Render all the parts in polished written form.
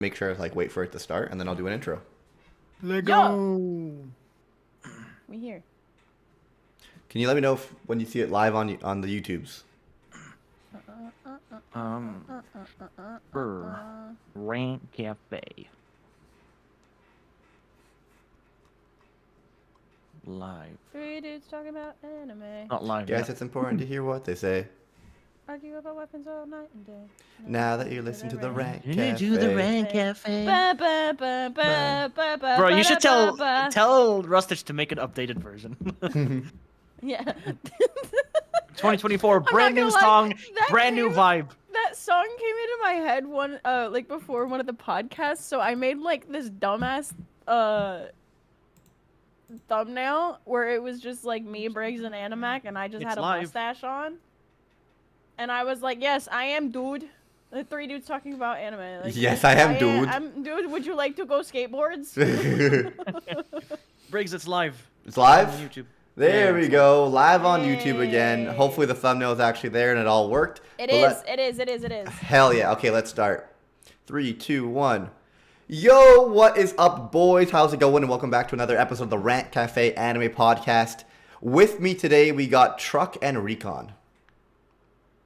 make sure like wait for it to start, and then I'll do an intro. Let go. We here. Can you let me know when you see it live on the YouTubes? Rant Cafe. Live. Three dudes talking about anime. Not live Guess yet. it's important to hear what they say. Argue about weapons all night and day. Now that you listen to the Rant You Cafe. do the Rant Cafe. Ba, ba, ba, ba, ba, ba, Bro, you ba, should ba, ba. tell Rustich to make an updated version. Yeah. 2024, brand not new gonna lie, song, that brand new came- vibe. That song came into my head like before one of the podcasts, so I made like this dumbass thumbnail where it was just like me, Briggs, and Animac, and I just It's had a live. mustache on. And I was like, yes, I am dude. The three dudes talking about anime. Like, Yes, I am dude. I'm dude. Would you like to go skateboards? Briggs, it's live. It's live? On YouTube. There Yeah, we it's go. Live on YouTube again. Yay. Hopefully the thumbnail is actually there and it all worked. It But is. It is. It is. It is. Hell yeah. Okay, let's start. 3, 2, 1. Yo, what is up, boys? How's it going? And welcome back to another episode of the Rant Cafe Anime Podcast. With me today, we got Truck and Recon.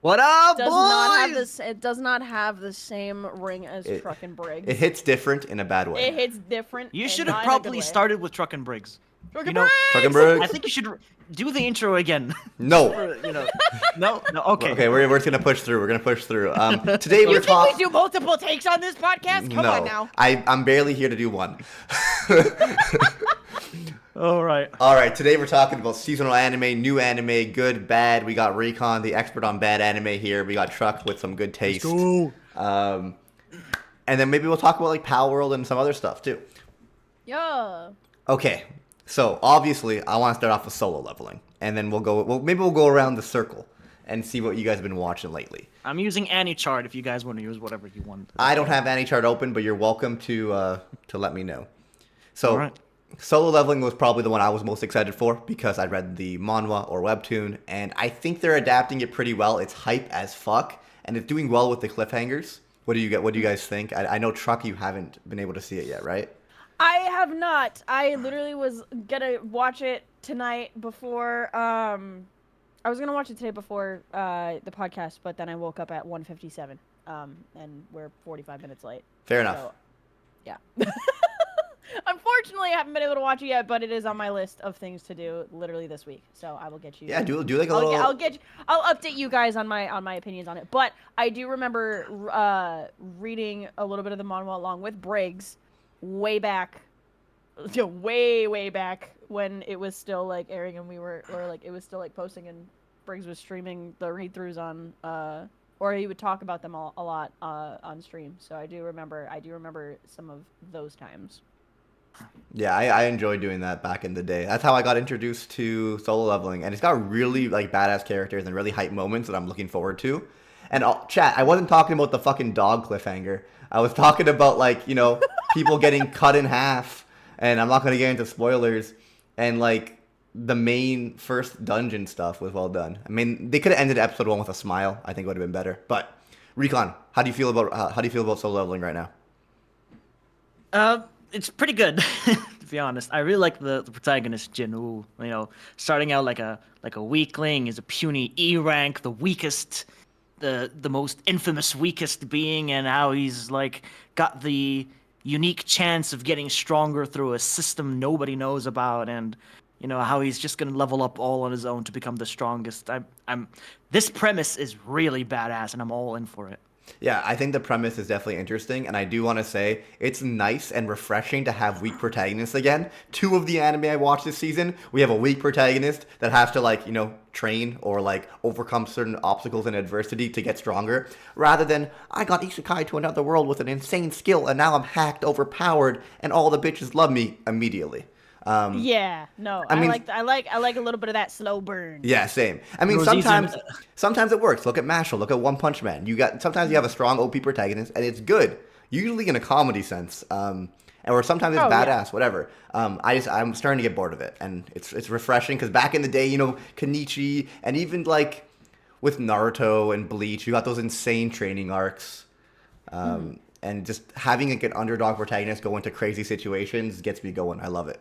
What up, Does boys? not have this. It does not have the same ring as Truck and Briggs. It hits different in a bad way. It hits different. You and should not have in a good probably way. started with Truck and Briggs. Truck You and know, Truck and Briggs! Briggs. I think you should do the intro again. No. You know, no, okay. Okay, we're just gonna push through. We're gonna push through. Today You we're think talking. we do multiple takes on this podcast? Come No, on now. I'm barely here to do one. All right. All right, today we're talking about seasonal anime, new anime, good, bad. We got Recon, the expert on bad anime here. We got Truck with some good taste. Go. And then maybe we'll talk about like Power World and some other stuff too. Yeah. Okay, so obviously I want to start off with solo leveling, and then maybe we'll go around the circle and see what you guys have been watching lately. I'm using AnyChart if you guys want to use whatever you want. I don't have AnyChart open, but you're welcome to let me know. So. All right. Solo Leveling was probably the one I was most excited for because I read the manhwa or webtoon, and I think they're adapting it pretty well. It's hype as fuck, and it's doing well with the cliffhangers. What do you guys think? I know Truck, you haven't been able to see it yet, right? I have not. I literally was gonna watch it tonight before. I was gonna watch it today before the podcast, but then I woke up at 1:57. And we're 45 minutes late. Fair enough. So, yeah. Unfortunately, I haven't been able to watch it yet, but it is on my list of things to do literally this week. So I will get you. Yeah, do like a little. I'll update you guys on my opinions on it. But I do remember reading a little bit of the manhwa along with Briggs way back, way back when it was still like airing and it was still like posting and Briggs was streaming the read-throughs on or he would talk about them a lot on stream. So I do remember some of those times. Yeah, I enjoyed doing that back in the day. That's how I got introduced to Solo Leveling, and it's got really like badass characters and really hype moments that I'm looking forward to. And chat, I wasn't talking about the fucking dog cliffhanger. I was talking about like, you know, people getting cut in half, and I'm not gonna get into spoilers. And like the main first dungeon stuff was well done. I mean, they could have ended episode 1 with a smile. I think it would have been better. But Recon, how do you feel about Solo Leveling right now? It's pretty good, to be honest. I really like the protagonist Jinwoo. You know, starting out like a weakling, is a puny E rank, the weakest, the most infamous weakest being, and how he's like got the unique chance of getting stronger through a system nobody knows about, and you know how he's just gonna level up all on his own to become the strongest. This premise is really badass, and I'm all in for it. Yeah, I think the premise is definitely interesting, and I do want to say it's nice and refreshing to have weak protagonists again. 2 of the anime I watched this season, we have a weak protagonist that has to like, you know, train or like overcome certain obstacles and adversity to get stronger, rather than I got isekai to another world with an insane skill and now I'm hacked, overpowered, and all the bitches love me immediately. Yeah, no, I mean- I like a little bit of that slow burn. Yeah, same. I mean, Rosie's sometimes it works. Look at Mashle. Look at One Punch Man. Sometimes you have a strong OP protagonist, and it's good. Usually in a comedy sense, or sometimes it's Oh, yeah. badass, whatever. I'm starting to get bored of it, and it's refreshing because back in the day, you know, Kenichi, and even like with Naruto and Bleach, you got those insane training arcs. And and just having like an underdog protagonist go into crazy situations gets me going. I love it.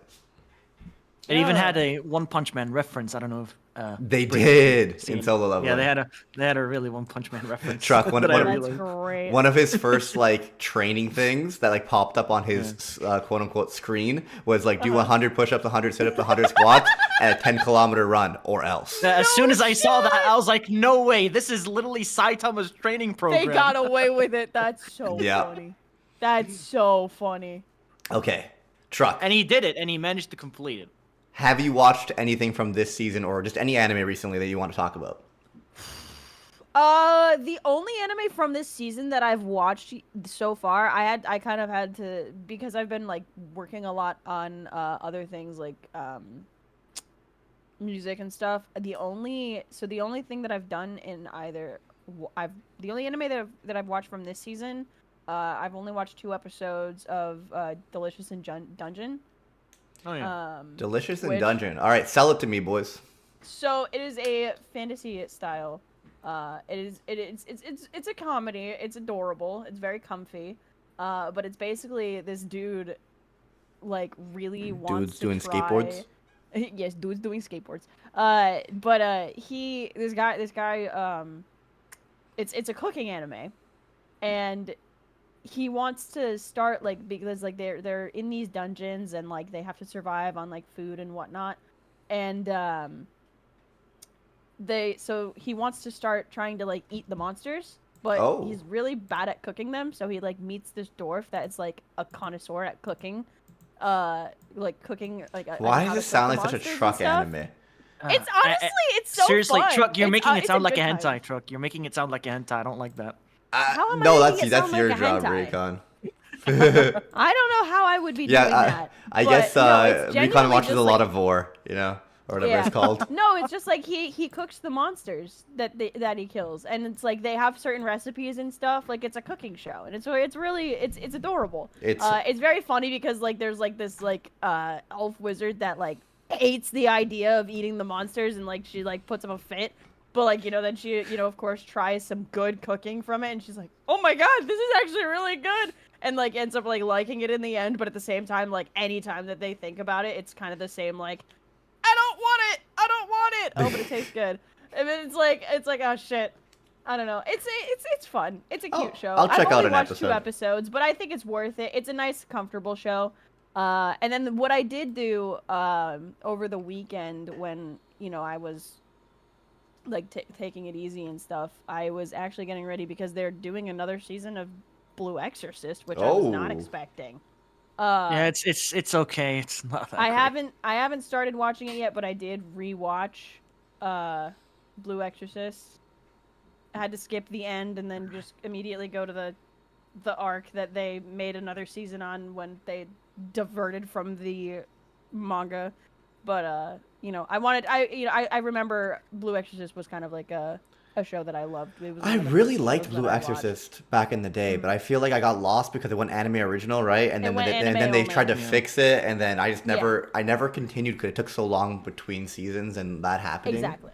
It even Yeah. had a One Punch Man reference. I don't know if They Briggs did seen in it. Solo Leveling. Yeah, they had a really One Punch Man reference. Truck, one- that I one- really That's liked. great. One of his first like training things that like popped up on his quote unquote screen was like do 100 push-ups, 100 sit-ups, 100 squats, and a 10-kilometer run, or else. As soon as I saw that, shit! I was like, "No way! This is literally Saitama's training program." They got away with it. That's so Yeah. funny. That's so funny. Okay, Truck. And he did it, and he managed to complete it. Have you watched anything from this season or just any anime recently that you want to talk about? The only anime from this season that I've watched so far, I kind of had to, because I've been like working a lot on other things like music and stuff. The only thing that I've done in either the only anime that I've watched from this season, I've only watched 2 episodes of Delicious in Dungeon. Oh yeah. Delicious in which- Dungeon. All right, sell it to me, boys. So it is a fantasy style. It's a comedy. It's adorable. It's very comfy. But it's basically this dude, like, really wants Dude's to doing try... skateboards? Yes, dude's doing skateboards. This guy, it's a cooking anime, and he wants to start like because like they're in these dungeons and like they have to survive on like food and whatnot, and so he wants to start trying to like eat the monsters, but Oh. he's really bad at cooking them. So he like meets this dwarf that is like a connoisseur at cooking, like cooking like. Why how does to this cook sound the like such a monsters and truck stuff. anime? It's honestly, it's so seriously, fun. Truck. You're making it it's sound like a good hentai, time. Truck. You're making it sound like a hentai. I don't like that. How am I No, making that's it sound your like a job, hentai? Raycon. I don't know how I would be Yeah, doing that. I but guess no, it's Raycon genuinely watches just a lot like- of Vor, you know, or whatever Yeah. it's called. No, it's just like he cooks the monsters that he kills, and it's like they have certain recipes and stuff. Like it's a cooking show, and it's really it's adorable. It's very funny because like there's like this like elf wizard that like hates the idea of eating the monsters, and like she like puts him a fit. But like then she of course tries some good cooking from it, and she's like, oh my god, this is actually really good. And like ends up like liking it in the end, but at the same time, like any time that they think about it, it's kind of the same like, I don't want it. Oh, but it tastes good. And then it's like oh shit, I don't know. It's fun. It's a cute show. I'll check I've out only an watched episode. 2 episodes, but I think it's worth it. It's a nice, comfortable show. And then what I did do over the weekend when I was like taking it easy and stuff, I was actually getting ready because they're doing another season of Blue Exorcist, which I was not Oh. expecting. Yeah, it's okay. It's not that I great. haven't started watching it yet, but I did rewatch Blue Exorcist. I had to skip the end and then just immediately go to the arc that they made another season on when they diverted from the manga. But I remember Blue Exorcist was kind of like a show that I loved. It was I one of the really first liked shows Blue that I watched. Exorcist back in the day, but I feel like I got lost because it went anime original, right? And It then went and anime then they only. tried to Yeah. fix it, and then I just Yeah. I never continued because it took so long between seasons and that happening. Exactly.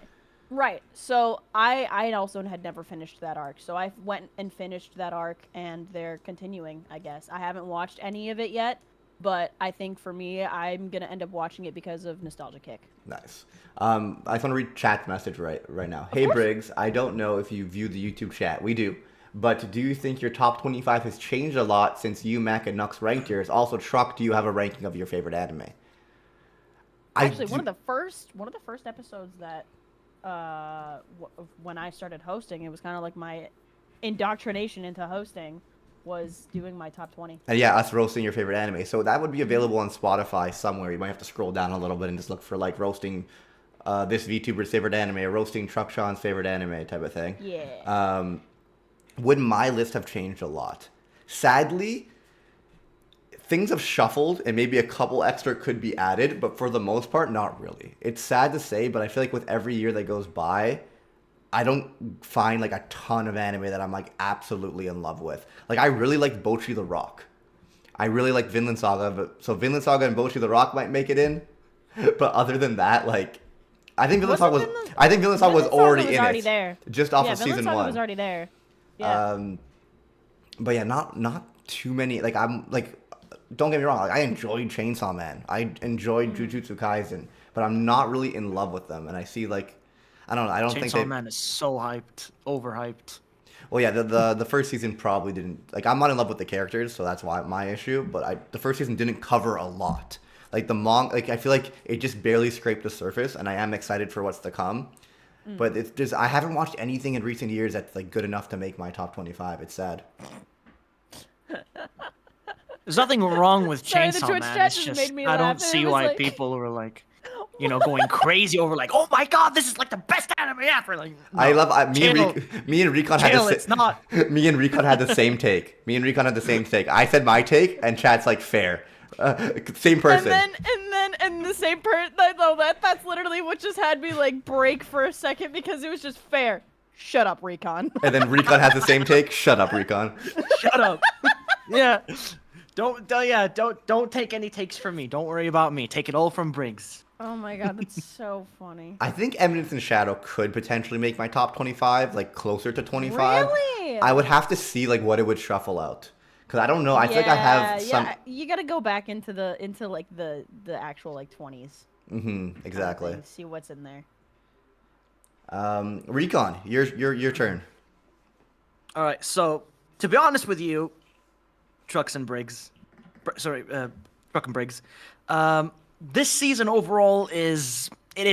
Right. So I also had never finished that arc. So I went and finished that arc, and they're continuing, I guess. I haven't watched any of it yet, but I think for me, I'm going to end up watching it because of Nostalgia Kick. Nice. I just want to read chat's message right now. Hey course. Briggs, I don't know if you view the YouTube chat. We do. But do you think your top 25 has changed a lot since you, Mac, and Nux ranked yours? Also, Truck, do you have a ranking of your favorite anime? Actually, one of the first episodes that when I started hosting, it was kind of like my indoctrination into hosting was doing my top 20. And yeah, us roasting your favorite anime. So that would be available on Spotify somewhere. You might have to scroll down a little bit and just look for like roasting this VTuber's favorite anime or roasting Truck Sean's favorite anime type of thing. Yeah. Would my list have changed a lot? Sadly, things have shuffled and maybe a couple extra could be added, but for the most part, not really. It's sad to say, but I feel like with every year that goes by, I don't find like a ton of anime that I'm like absolutely in love with. Like I really liked Bocchi the Rock. I really like Vinland Saga, so Vinland Saga and Bocchi the Rock might make it in. But other than that, like I think Vinland Saga was Vinland was Saga already was in already it. there. Just off Yeah, of Vinland season Saga 1. was already there. Yeah. But yeah, not too many. Like I'm like, don't get me wrong. Like I enjoyed Chainsaw Man. I enjoyed Jujutsu Kaisen, but I'm not really in love with them. And I see like, I don't know. I don't think Chainsaw Man is so hyped, overhyped. Well, yeah, the first season probably didn't like. I'm not in love with the characters, so that's why my issue. But the first season didn't cover a lot. Like I feel like it just barely scraped the surface, and I am excited for what's to come. But it's just I haven't watched anything in recent years that's like good enough to make my top 25. It's sad. There's nothing wrong with Sorry, the Chainsaw Twitch Man. chat It's just just made me I laugh, don't and it see was why like- people were like, going crazy over like, oh my god, this is like the best anime ever. Like, I no. love Chill. me and Recon had Chill, the it's not. me and Recon had the same take. Me and Recon had the same take. I said my take, and chat's like fair. Same person. And the same person. No, that's literally what just had me like break for a second because it was just fair. Shut up, Recon. And then Recon has the same take. Shut up, Recon. Shut up. Yeah. Don't take any takes from me. Don't worry about me. Take it all from Briggs. Oh my god, that's so funny. I think Eminence and Shadow could potentially make my top 25, like closer to 25. Really? I would have to see like what it would shuffle out, because I don't know. I think I have some. Yeah, you gotta go back into the actual like 20s. Exactly. See what's in there. Recon, your turn. All right. So to be honest with you, Trucks and Briggs, Truck and Briggs, this season overall is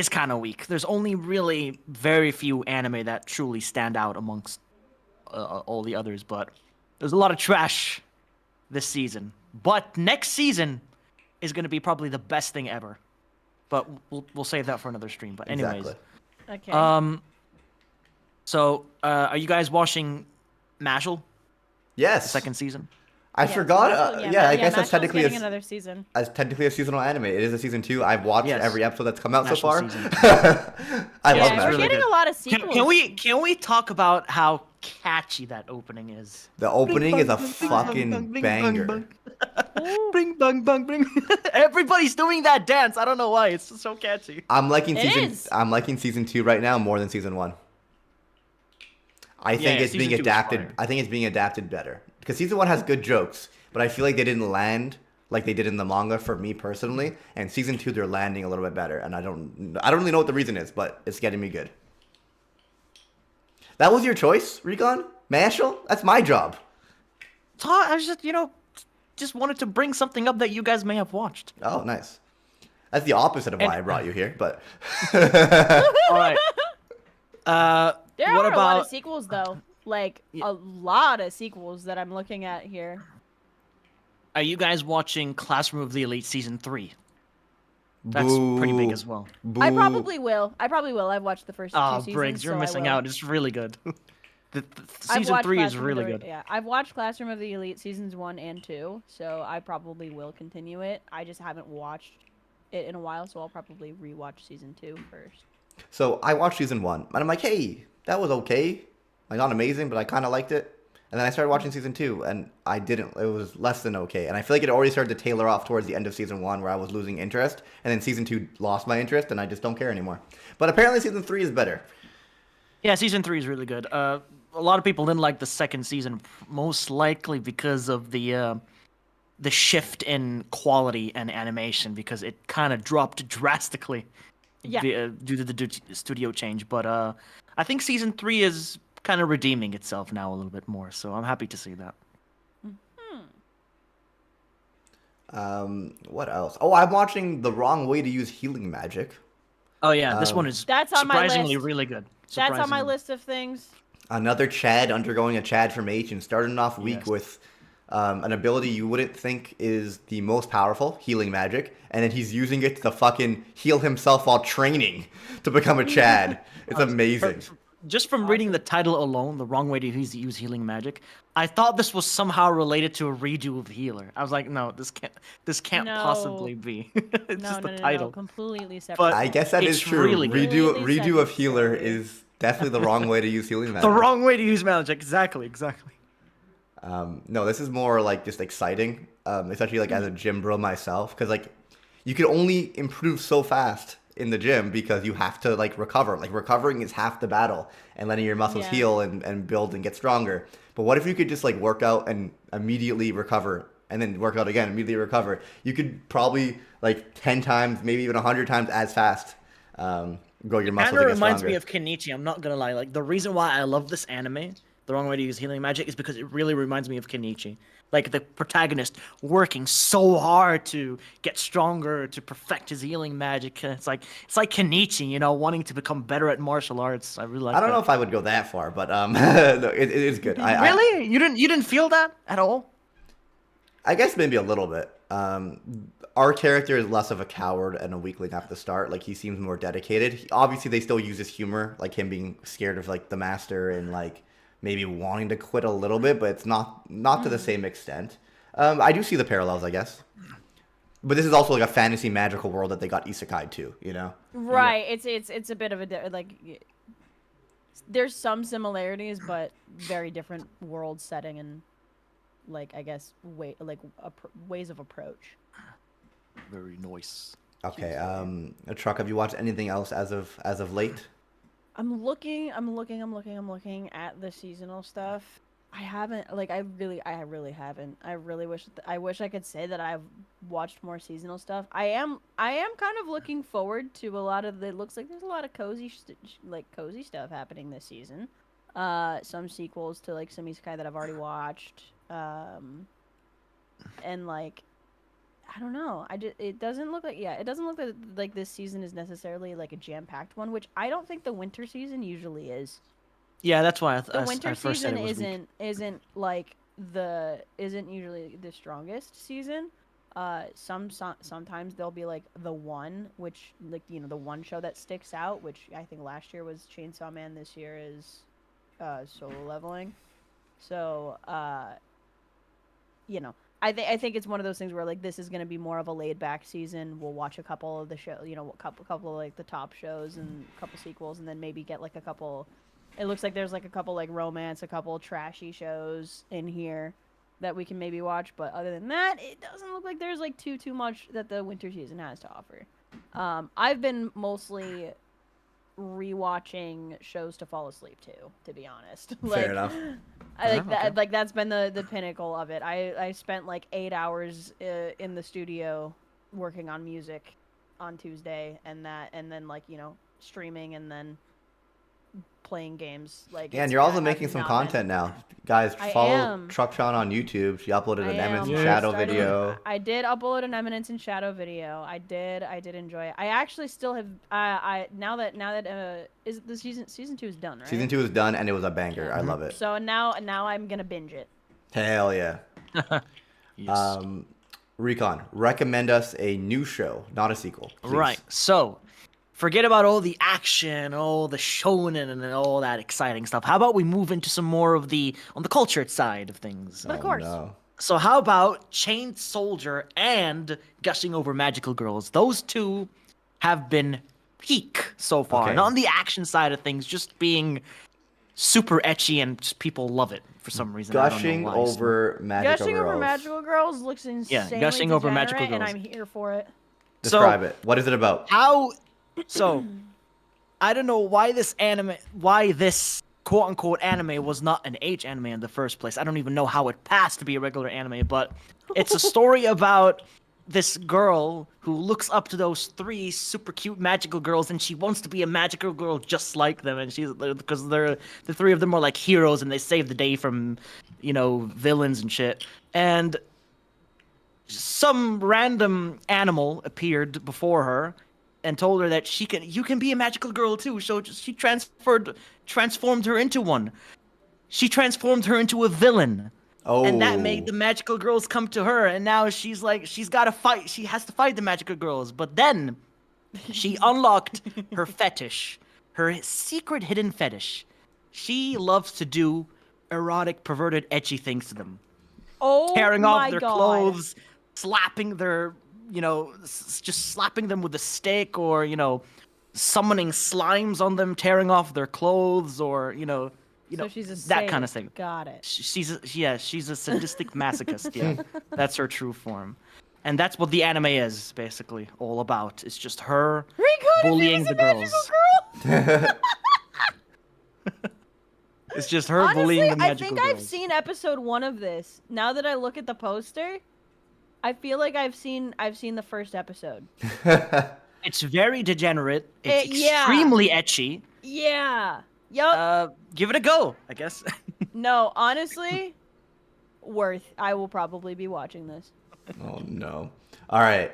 kind of weak. There's only really very few anime that truly stand out amongst all the others, but there's a lot of trash this season. But next season is going to be probably the best thing ever. But we'll save that for another stream. But anyways, Exactly. Okay. So are you guys watching Mashal, Yes. second season? I Yeah, forgot. Mashal- I guess that's Mashal's technically getting another season. as technically a seasonal anime. It is a season 2. I've watched Yes. every episode that's come out so Mashal far. season I Yeah, love we're Mashal. really getting good. a lot of sequels. Can we talk about how catchy that opening is? The opening is a Bling, fucking bling, bling, banger. bling, Bring bang bang bring. Everybody's doing that dance. I don't know why. It's so catchy. I'm liking It is. I'm liking season 2 right now more than season 1. I think Yeah, it's being season 2 is adapted. fire. I think it's being adapted better because season 1 has good jokes, but I feel like they didn't land like they did in the manga for me personally. And season 2 they're landing a little bit better, and I don't really know what the reason is, but it's getting me good. That was your choice, Recon? Mashal? That's my job. I was just wanted to bring something up that you guys may have watched. Oh, nice. That's the opposite of why I brought you here, but All right. There what are a lot of about sequels though. Like a lot of sequels that I'm looking at here. are you guys watching Classroom of the Elite season 3? That's pretty big as well. I Boo. probably will. I've watched the first two Oh, seasons. Briggs, you're so I missing will. out. It's really good. I've Season watched 3 is Classroom of really the- good. Yeah, I've watched Classroom of the Elite seasons 1 and 2, so I probably will continue it. I just haven't watched it in a while, so I'll probably rewatch season 2 first. So I watched season 1, and I'm like, hey, that was okay. Like, not amazing, but I kind of liked it. And then I started watching season 2, and I didn't. It was less than okay. And I feel like it already started to tailor off towards the end of season 1, where I was losing interest. And then season 2 lost my interest, and I just don't care anymore. But apparently season 3 is better. Yeah, season 3 is really good. A lot of people didn't like the second season, most likely because of the shift in quality and animation, because it kind of dropped drastically Yeah. due to the studio change. But I think season 3 is kind of redeeming itself now a little bit more, so I'm happy to see that. What else? Oh, I'm watching The Wrong Way to Use Healing Magic. Oh yeah, this one is That's on my surprisingly list. really good. That's on my Surprisingly. list of things. Another Chad undergoing a Chad formation, starting off weak Yes. with an ability you wouldn't think is the most powerful, healing magic, and then he's using it to fucking heal himself while training to become a Chad. It's amazing. Just from reading the title alone, The Wrong Way to Use Healing Magic, I thought this was somehow related to a redo of Healer. I was like, no, this can't No. possibly be. It's No, just no, the no, title. no, completely separate. But I guess that is It's true. really good. redo Completely redo of separate healer story. is definitely the wrong way to use healing magic. The wrong way to use magic. Exactly. No, this is more like just exciting, especially like as a gym bro myself, because like you can only improve so fast in the gym because you have to like recover. Like recovering is half the battle, and letting your muscles Yeah. heal and build and get stronger. But what if you could just like work out and immediately recover, and then work out again, immediately recover? You could probably like 10 times, maybe even 100 times as fast. Grow your muscles. Kind of and get reminds stronger. me of Kenichi. I'm not gonna lie. Like the reason why I love this anime, the wrong way to use healing magic, is because it really reminds me of Kenichi. Like the protagonist working so hard to get stronger, to perfect his healing magic. It's like Kenichi, you know, wanting to become better at martial arts. I really like. I don't that. know if I would go that far, but no, it is good. Really? You didn't feel that at all? I guess maybe a little bit. Our character is less of a coward and a weakling at the start. Like he seems more dedicated. Obviously, they still use his humor, like him being scared of like the master and like maybe wanting to quit a little bit, but it's not to the same extent. I do see the parallels, I guess. But this is also like a fantasy magical world that they got isekai to, you know? Right. It's a bit of a there's some similarities, but very different world setting and like I guess ways of approach. Very nice. Okay. Truck, have you watched anything else as of late? I'm looking at the seasonal stuff. I haven't I really haven't. I really wish I could say that I've watched more seasonal stuff. I am kind of looking forward to a lot of it looks like there's a lot of cozy stuff happening this season. Some sequels to like some isekai that I've already watched. And like I don't know. It doesn't look like this season is necessarily like a jam-packed one, which I don't think the winter season usually is. Yeah, that's why The winter I first said season it was weak. isn't usually the strongest season. Sometimes there'll be like the one, which like you know the one show that sticks out, which I think last year was Chainsaw Man. This year is Solo Leveling. So you know. I think it's one of those things where like this is gonna be more of a laid back season. We'll watch a couple of the show, you know, couple of like the top shows and a couple sequels, and then maybe get like a couple. It looks like there's like a couple like romance, a couple trashy shows in here that we can maybe watch. But other than that, it doesn't look like there's like too much that the winter season has to offer. I've been mostly rewatching shows to fall asleep to be honest. Fair enough. I like that. Okay. Like that's been the pinnacle of it. I spent like 8 hours in the studio working on music on Tuesday, and then like you know streaming and then playing games. Like Yeah, and it's- you're also I've making some not been- content now. Guys, I follow am. Truckchan on YouTube. She uploaded I an Eminence am. and I Shadow started- video. I did upload an Eminence and Shadow video. I did enjoy it. I actually still have. I now that is the season 2 is done, right? Season 2 is done, and it was a banger. I love it. So now I'm gonna binge it. Hell yeah. Yes. Recon, recommend us a new show, not a sequel. Please. Right. So, forget about all the action, all the shonen, and all that exciting stuff. How about we move into some more of on the cultured side of things? Of course. No. So how about Chained Soldier and Gushing Over Magical Girls? Those two have been peak so far. Okay. Not on the action side of things, just being super ecchi and just people love it for some reason. I don't know Gushing why. over Magical Gushing Girls. over Magical Girls looks insanely Gushing over Magical degenerate, Girls. and I'm here for it. Describe it. What is it about? So, I don't know why this quote unquote anime was not an H anime in the first place. I don't even know how it passed to be a regular anime, but it's a story about this girl who looks up to those 3 super cute magical girls, and she wants to be a magical girl just like them. And because the 3 of them are like heroes, and they save the day from, you know, villains and shit. And some random animal appeared before her and told her that you can be a magical girl too. So she transformed her into one. She transformed her into a villain. Oh. And that made the magical girls come to her, and now she's got to fight. She has to fight the magical girls. But then she unlocked her fetish, her secret hidden fetish. She loves to do erotic, perverted, ecchi things to them. Oh Tearing my off their God. clothes, slapping their, you know, just slapping them with a stick, or, you know, summoning slimes on them, tearing off their clothes, or, you know, So she's a that kind of sadist. thing. Got it. She's a sadistic masochist. Yeah, that's her true form, and that's what the anime is basically all about. It's just her Rico, bullying is the this a magical girls. girl? It's just her Honestly, bullying the I magical think I've girls. seen episode 1 of this. Now that I look at the poster, I feel like I've seen the first episode. It's very degenerate. It's Yeah. extremely etchy. Yeah. Yup. Give it a go, I guess. No, honestly, worth. I will probably be watching this. Oh no. All right.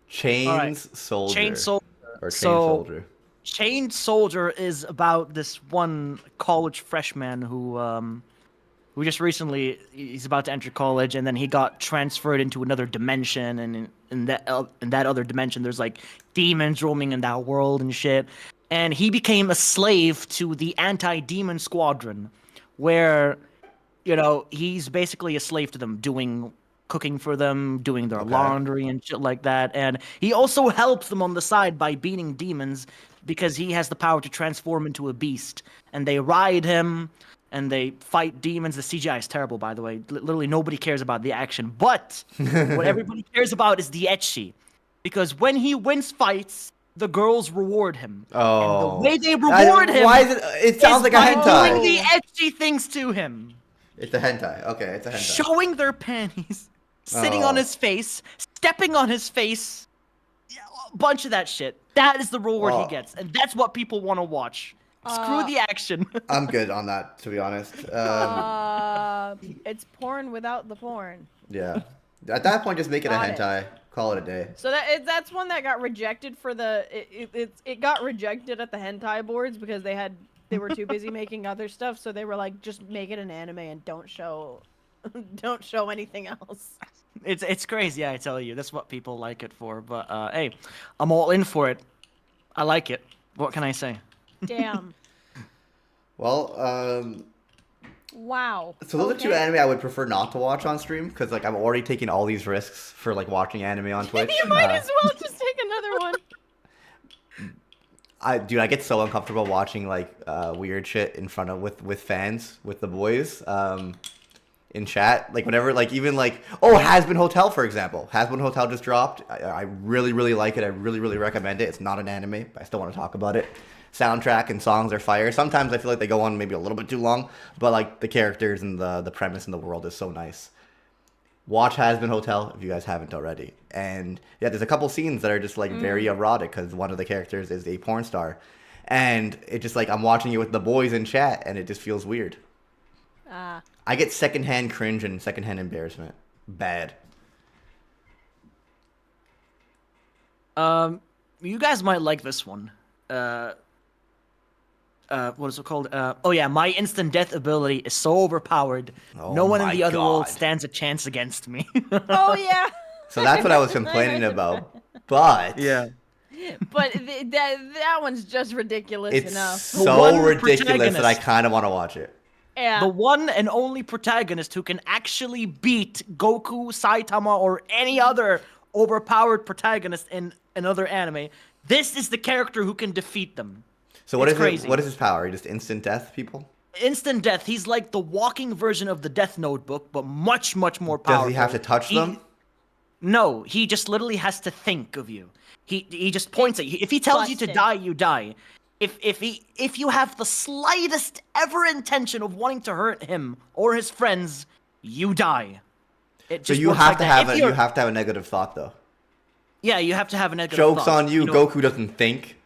Chains Soldier. Chain Soldier. Or Chain So- Soldier. Chained Soldier is about this one college freshman who just recently he's about to enter college, and then he got transferred into another dimension, and in that other dimension there's like demons roaming in that world and shit, and he became a slave to the anti-demon squadron, where he's basically a slave to them, cooking for them, doing their Okay. laundry and shit like that. And he also helps them on the side by beating demons because he has the power to transform into a beast. And they ride him and they fight demons. The CGI is terrible, by the way. Literally nobody cares about the action. But what everybody cares about is the ecchi. Because when he wins fights, the girls reward him. Oh. And the way they reward him Why is it? It sounds like a by hentai. doing the ecchi things to him. It's a hentai. Okay, it's a hentai. Showing their panties, sitting on Oh. his face, stepping on his face, a bunch of that shit. That is the reward Oh. he gets, and that's what people want to watch. Screw the action. I'm good on that, to be honest. It's porn without the porn. Yeah. At that point, just make it a Got it. hentai. Call it a day. So that's one that got rejected for it got rejected at the hentai boards because they were too busy making other stuff, so they were like, just make it an anime and don't show anything else. It's crazy, I tell you. That's what people like it for. But hey, I'm all in for it. I like it. What can I say? Damn. Well, Wow. so those are two anime I would prefer not to watch on stream because like I'm already taking all these risks for like watching anime on Twitch. You might as well just take another one. I get so uncomfortable watching like weird shit in front of with fans with the boys in chat, like whenever, like even like Hazbin Hotel, for example. Hazbin Hotel just dropped. I really like it. I really recommend it. It's not an anime, but I still want to talk about it. Soundtrack and songs are fire. Sometimes I feel like they go on maybe a little bit too long, but like the characters and the premise and the world is so nice. Watch Hazbin Hotel if you guys haven't already. And yeah, there's a couple scenes that are just like very erotic because one of the characters is a porn star. And it just like I'm watching it with the boys in chat and it just feels weird. I get secondhand cringe and secondhand embarrassment. Bad. You guys might like this one. What is it called? My instant death ability is so overpowered. Oh no one in my the other world God. stands a chance against me. Oh yeah. So that's what I was complaining about. But But that one's just ridiculous it's enough. so one ridiculous that I protagonist. kind of want to watch it. Yeah. The one and only protagonist who can actually beat Goku, Saitama, or any other overpowered protagonist in another anime. This is the character who can defeat them. So what It's is crazy. it? What is his power? He just instant death people? Instant death. He's like the walking version of the Death Notebook, but much more powerful. Does he have to touch them? No, he just literally has to think of you. He just points at you. If he tells you to Busted. die, you die. If you have the slightest ever intention of wanting to hurt him or his friends, you die. It So just you works have like to that. have If you you're- have to have a negative thought though. Yeah, you have to have a negative Joke's thought, on you. know. Goku doesn't think.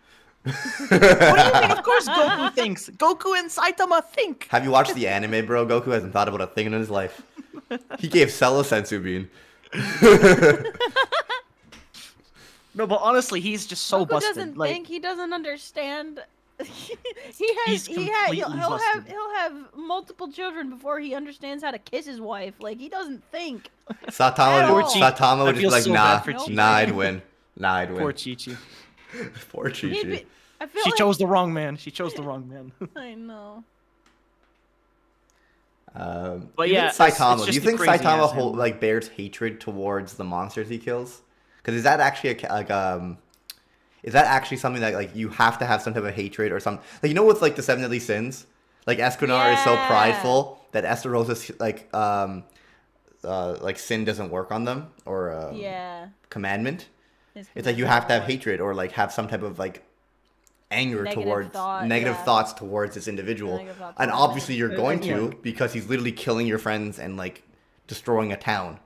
What do you mean? Of course Goku thinks. Goku and Saitama think. Have you watched the anime, bro? Goku hasn't thought about a thing in his life. He gave Cell a sensu bean. No, but honestly, he's just so Goku busted. doesn't Like, think. He doesn't understand. He's completely busted. he'll have multiple children before he understands how to kiss his wife. Like he doesn't think. Satama, Poor Satama I would just feel be like, so nah, bad for Chi-Chi. nah, I'd win. Nah, I'd win. poor Chi-Chi. Poor He'd Chi-Chi. be- I feel She like, chose the wrong man. She chose the wrong man. I know. But even yeah, it's Saitama. just Do you the think crazy Saitama ass anime. like bears hatred towards the monsters he kills? Because is that actually is that actually something that like you have to have some type of hatred or something? Like you know, with like the Seven Deadly Sins, like Esquenar is so Yeah. prideful that Esterosa's like sin doesn't work on them or Yeah. commandment. It's like you have to have hatred or like have some type of like anger Negative towards thought, negative yeah. thoughts towards this individual, Negative thoughts and towards obviously it. you're going Yeah. to because he's literally killing your friends and like destroying a town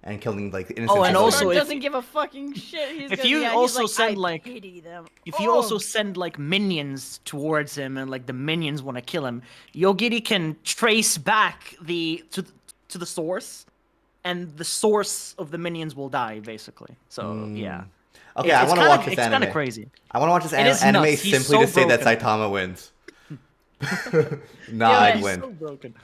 and killing like innocent Oh, and And civilians. also Trump if- doesn't give a fucking shit. He's if gonna, you yeah, also he's like, send, I like- pity them. If you also send like minions towards him and like the minions want to kill him, Yogiri can trace back to the source, and the source of the minions will die basically. So yeah. Okay, I It's want to kinda- watch this It's anime. kind of crazy. I want to watch this It is anime nuts. He's simply so to say that broken. Saitama wins. Nah, Do I'd it. win. So broken.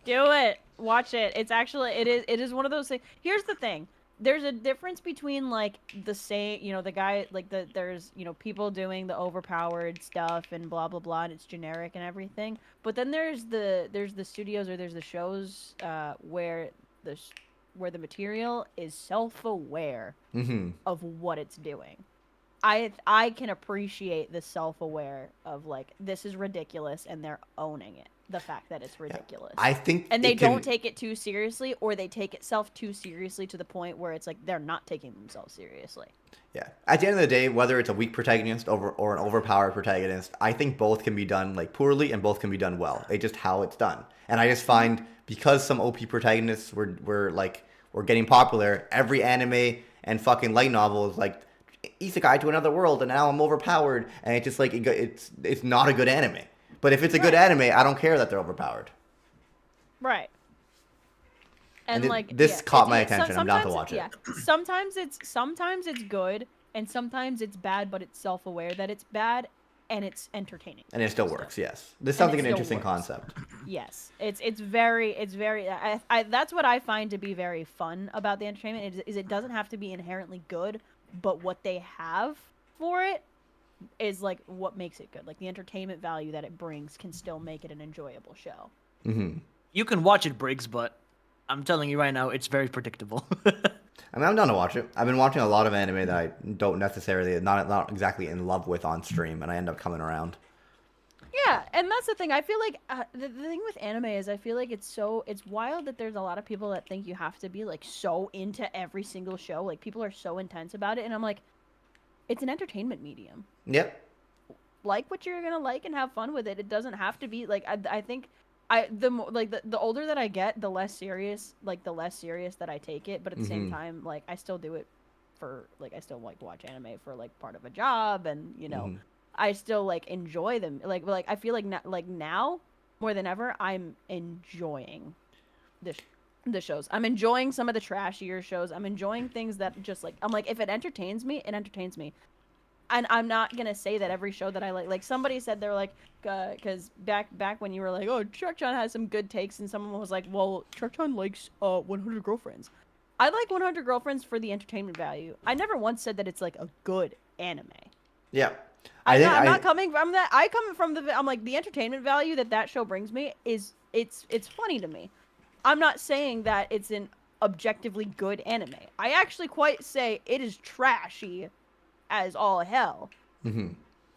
Do it. Watch it. It's actually it is one of those things. Here's the thing. There's a difference between like the same, the guy like there's, people doing the overpowered stuff and blah blah blah and it's generic and everything. But then there's the studios or there's the shows where the material is self-aware Mm-hmm. of what it's doing. I can appreciate the self-aware of like this is ridiculous and they're owning it. The fact that it's ridiculous. I think And they it can- don't take it too seriously, or they take itself too seriously to the point where it's like they're not taking themselves seriously. Yeah. At the end of the day, whether it's a weak protagonist or an overpowered protagonist, I think both can be done like poorly and both can be done well. It's just how it's done. And I just find because some OP protagonists were getting popular, every anime and fucking light novel is like isekai to another world and now I'm overpowered, and it's just like it's not a good anime. But if it's a good anime, I don't care that they're overpowered. Right. And like this yeah, caught it's- my it's- attention. I'm down to watch it. Yeah. Sometimes it's good, and sometimes it's bad, but it's self-aware that it's bad, and it's entertaining. And it still works, yes. This sounds And like it an still interesting works. concept. Yes, it's very I that's what I find to be very fun about the entertainment is it doesn't have to be inherently good, but what they have for it is like what makes it good. Like the entertainment value that it brings can still make it an enjoyable show. Mm-hmm. You can watch it, Briggs, but I'm telling you right now, it's very predictable. I mean, I'm down to watch it. I've been watching a lot of anime that I don't necessarily, not exactly in love with on stream, and I end up coming around. Yeah, and that's the thing. I feel like the thing with anime is I feel like it's wild that there's a lot of people that think you have to be like so into every single show. Like people are so intense about it, and I'm like, it's an entertainment medium. Yep. Like what you're gonna like and have fun with it. It doesn't have to be like I think the older that I get, the less serious that I take it. But at the same time, like I still do it for like I still like watch anime for like part of a job, and I still like enjoy them. Like I feel like now more than ever, I'm enjoying the shows. I'm enjoying some of the trashier shows. I'm enjoying things that just like I'm like if it entertains me, it entertains me. And I'm not gonna say that every show that I like somebody said they're like, because back when you were like, oh, Truck-chan has some good takes, and someone was like, well, Truck-chan likes 100 Girlfriends. I like 100 Girlfriends for the entertainment value. I never once said that it's like a good anime. Yeah. I'm not coming from that. I come from I'm like the entertainment value that show brings me is it's funny to me. I'm not saying that it's an objectively good anime. I actually quite say it is trashy as all hell. Mm-hmm.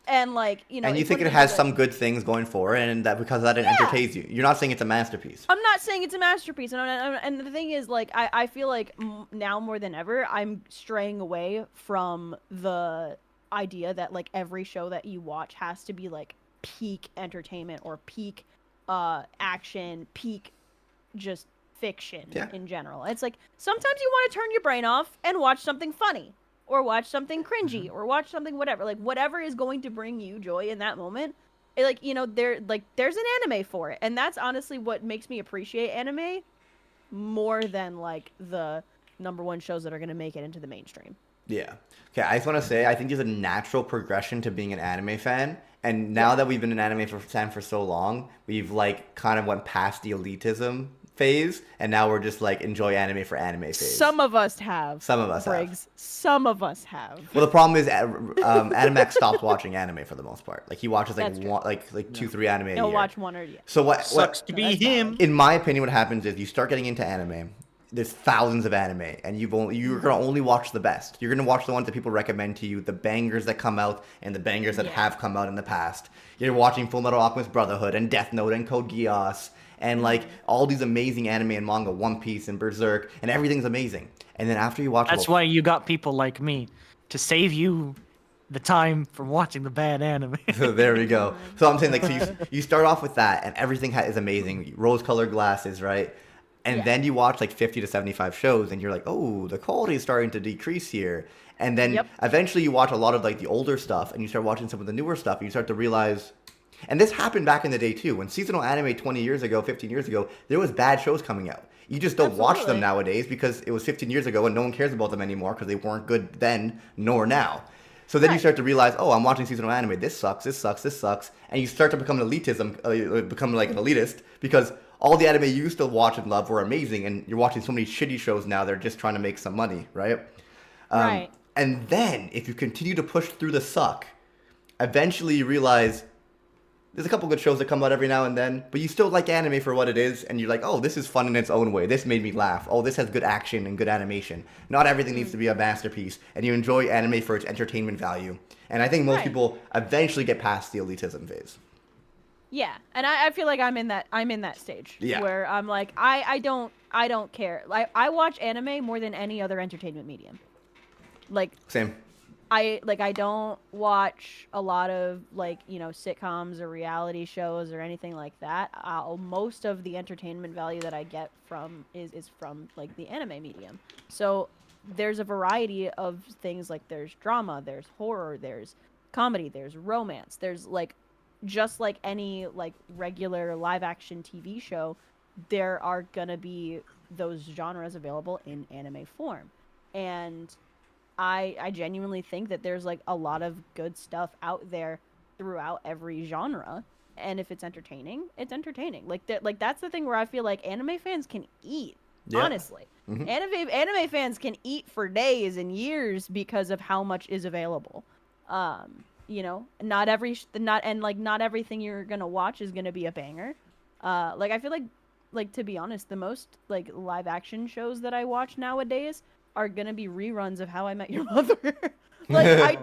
And like, And you it's think one it of has those, some like- good things going for it, and that because of that it entertains you. You're not saying it's a masterpiece. I'm not saying it's a masterpiece, and the thing is, like, I feel like now more than ever, I'm straying away from the idea that like every show that you watch has to be like peak entertainment or peak action, peak just fiction in general. It's like sometimes you want to turn your brain off and watch something funny, or watch something cringy, or watch something whatever. Like whatever is going to bring you joy in that moment. Like there's an anime for it, and that's honestly what makes me appreciate anime more than like the #1 shows that are gonna make it into the mainstream. Yeah. Okay, I just want to say, I think there's a natural progression to being an anime fan. And now that we've been an anime fan for so long, we've like kind of went past the elitism phase, and now we're just like enjoy anime for anime phase. Some of us have. Some of us have. Briggs. Some of us have. Well, the problem is, Animex stopped watching anime for the most part. Like he watches like That's true. one, like 2-3 anime a He'll year. watch one or So what? Sucks to be that's him. In my opinion, what happens is you start getting into anime. There's thousands of anime, and you're gonna only watch the best. You're gonna watch the ones that people recommend to you, the bangers that come out, and the bangers that have come out in the past. You're watching Full Metal Alchemist Brotherhood and Death Note and Code Geass and like all these amazing anime and manga, One Piece and Berserk, and everything's amazing. And then after you watch, That's why you got people like me to save you the time from watching the bad anime. So there we go. So I'm saying, like, so you start off with that, and everything is amazing. Rose-colored glasses, right? And Yeah. then you watch like 50 to 75 shows, and you're like, oh, the quality is starting to decrease here. And then Yep. eventually you watch a lot of like the older stuff, and you start watching some of the newer stuff, and you start to realize. And this happened back in the day too. When seasonal anime 20 years ago, 15 years ago, there was bad shows coming out. You just don't watch them Absolutely. nowadays because it was 15 years ago, and no one cares about them anymore because they weren't good then nor now. So then you Right. start to realize, oh, I'm watching seasonal anime. This sucks. This sucks. This sucks. And you start to become an elitism, become like an elitist because all the anime you used to watch and love were amazing, and you're watching so many shitty shows now. They're just trying to make some money, right? Right. And then if you continue to push through the suck, eventually you realize there's a couple good shows that come out every now and then, but you still like anime for what it is, and you're like, oh, this is fun in its own way. This made me laugh. Oh, this has good action and good animation. Not everything needs to be a masterpiece, and you enjoy anime for its entertainment value. And I think most Right. people eventually get past the elitism phase. Yeah, and I feel like I'm in that stage Yeah. where I'm like I don't care. I watch anime more than any other entertainment medium. Like Same. I don't watch a lot of like, you know, sitcoms or reality shows or anything like that. Most of the entertainment value that I get from is from like the anime medium. So there's a variety of things, like there's drama, there's horror, there's comedy, there's romance, there's like just like any like regular live action TV show, there are gonna be those genres available in anime form. And I genuinely think that there's like a lot of good stuff out there throughout every genre, and if it's entertaining, it's entertaining. Like that's the thing where I feel like anime fans can eat. Yeah. Honestly, anime fans can eat for days and years because of how much is available. You know, not everything you're gonna watch is gonna be a banger. Like I feel like to be honest, the most like live action shows that I watch nowadays are gonna be reruns of How I Met Your Mother. Like I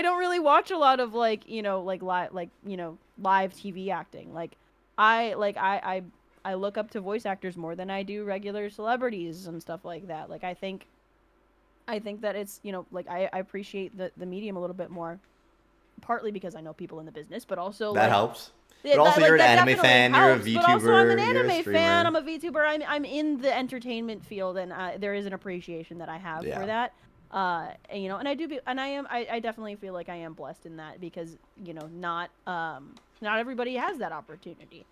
don't really watch a lot of like, you know, like live TV acting. Like I look up to voice actors more than I do regular celebrities and stuff like that. Like I think that it's, you know, like I appreciate the medium a little bit more, partly because I know people in the business, but also That like, helps. yeah, But also like, you're an that anime definitely fan, you're a helps, but also I'm an VTuber, you're a anime streamer. fan. I'm a VTuber. I'm in the entertainment field, and there is an appreciation that I have Yeah. for that. And, you know, and I definitely feel like I am blessed in that because, you know, not everybody has that opportunity.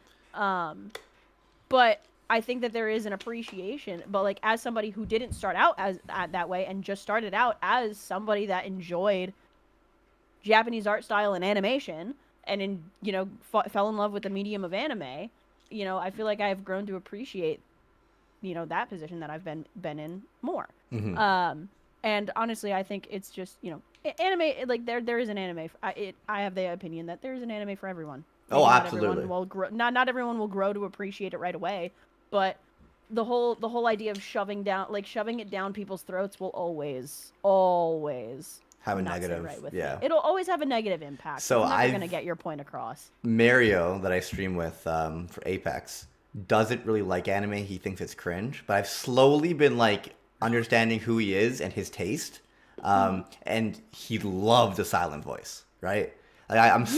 But I think that there is an appreciation. But like as somebody who didn't start out as that way and just started out as somebody that enjoyed Japanese art style and animation, and you know fell in love with the medium of anime, you know, I feel like I've grown to appreciate, you know, that position that I've been in more. And honestly, I think it's just, you know, anime, like there is an anime. I have the opinion that there is an anime for everyone. Oh, Maybe absolutely. Not everyone will grow to appreciate it right away, but the whole idea of shoving it down people's throats will always Have a not sit negative, right with yeah. me. It'll always have a negative impact. So It's never I've- gonna get your point across. Mario, that I stream with for Apex, doesn't really like anime. He thinks it's cringe. But I've slowly been like understanding who he is and his taste. And he loves the silent voice, right? Like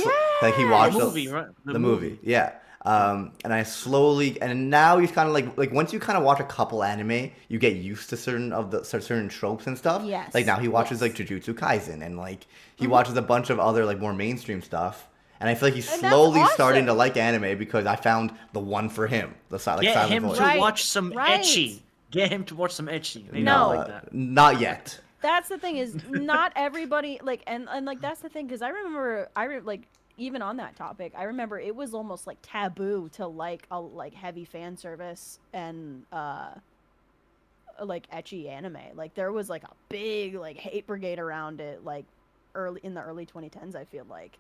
like he watched The movie, right? The movie, yeah. And I slowly, and now he's kind of like once you kind of watch a couple anime, you get used to certain tropes and stuff. Yes, Like now he watches yes. like Jujutsu Kaisen, and like he watches a bunch of other like more mainstream stuff. And I feel like he's And that's slowly starting to awesome. like anime because I found the one for him, the Get silent him voice. to Right, watch some right. etchy. Get him to watch some etchy. Maybe No. I'll like that. Not yet. That's the thing, is not everybody like, and like that's the thing, because like even on that topic, I remember it was almost like taboo to like a like heavy fan service and like ecchi anime. Like there was like a big like hate brigade around it, like in the early 2010s. I feel like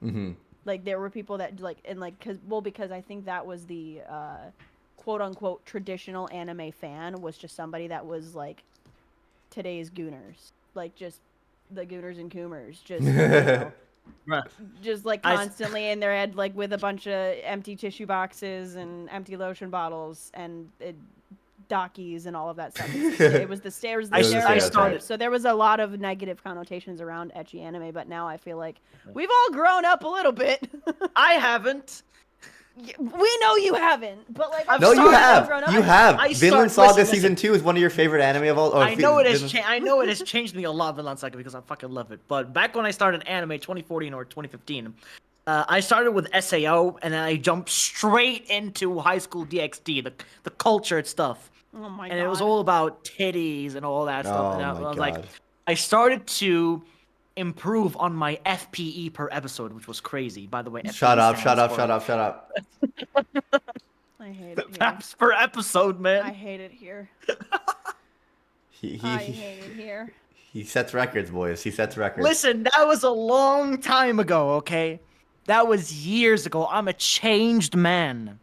like there were people that like, and like because I think that was the quote unquote traditional anime fan was just somebody that was like today's gooners, like just the gooners and coomers, just you know, Right. just like I- constantly in their head, like with a bunch of empty tissue boxes and empty lotion bottles, and Dockies and all of that stuff. It was the stairs, the I stereotype. started- So there was a lot of negative connotations around ecchi anime, but now I feel like we've all grown up a little bit. I haven't. We know you haven't, but like I've No, you started have. grown up. You have. I Vinland start- Saga listen, season 2 is one of your favorite anime of all. Or I know it has. Vinland- I know it has changed me a lot, Vinland Saga, because I fucking love it. But back when I started anime, 2014 or 2015, I started with SAO, and then I jumped straight into High School DxD, the cultured stuff, Oh my and god. it was all about titties and all that stuff. Oh And I my was God. like, I started to improve on my FPE per episode, which was crazy. By the way, Shut FPE up, shut stands up, for shut up, shut up. I hate it here. Paps per episode, man. I hate it here. He, I he, hate it here. he sets records, boys. He sets records. Listen, that was a long time ago, okay? That was years ago. I'm a changed man.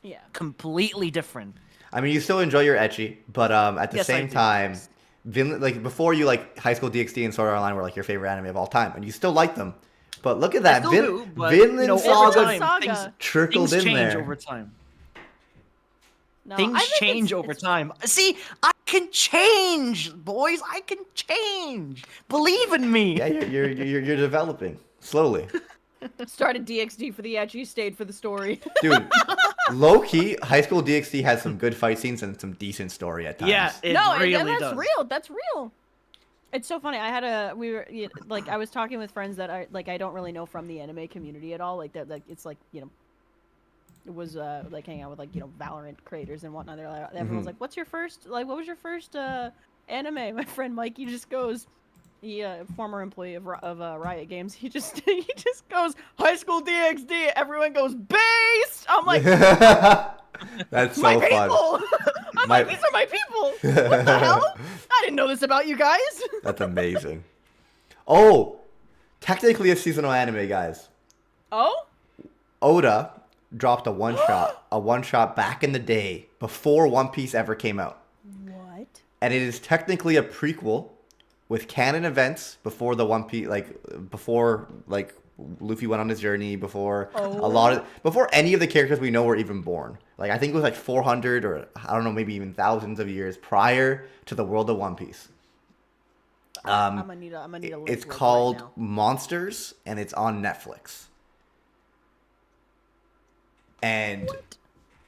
Yeah. Completely different. I mean, you still enjoy your ecchi, but at the Yes, I same do. time, Vinland, like before you like High School DxD and Sword Art Online were like your favorite anime of all time, and you still like them. But look at that, still do, but, Vinland you know, over Saga time, things, trickled things in change there. over time. No, Things I think change over time. See, I can change, boys. I can change. Believe in me. Yeah, you're developing slowly, Started DxD for the ecchi, stayed for the story. dude. Low key, High School DxD has some good fight scenes and some decent story at times. Yeah, it no, really that's does. real. That's real. It's so funny. Like I was talking with friends that I don't really know from the anime community at all. Like that, like it's like it was like hanging out with like Valorant creators and whatnot. They're like, everyone's like, "What's your first what was your first anime?" My friend Mikey just goes, he former employee of Riot Games. He just goes High School DxD. Everyone goes based. I'm like, That's so my fun. people. I'm My- like, these are my people. What the hell? I didn't know this about you guys. That's amazing. Oh, technically a seasonal anime, guys. Oh? Oda dropped a one shot back in the day before One Piece ever came out. What? And it is technically a prequel with canon events before the One Piece, before Luffy went on his journey, before before any of the characters we know were even born. Like I think it was like 400 or I don't know, maybe even thousands of years prior to the world of One Piece. I'm gonna need a link It's right called now. Monsters, and it's on Netflix. And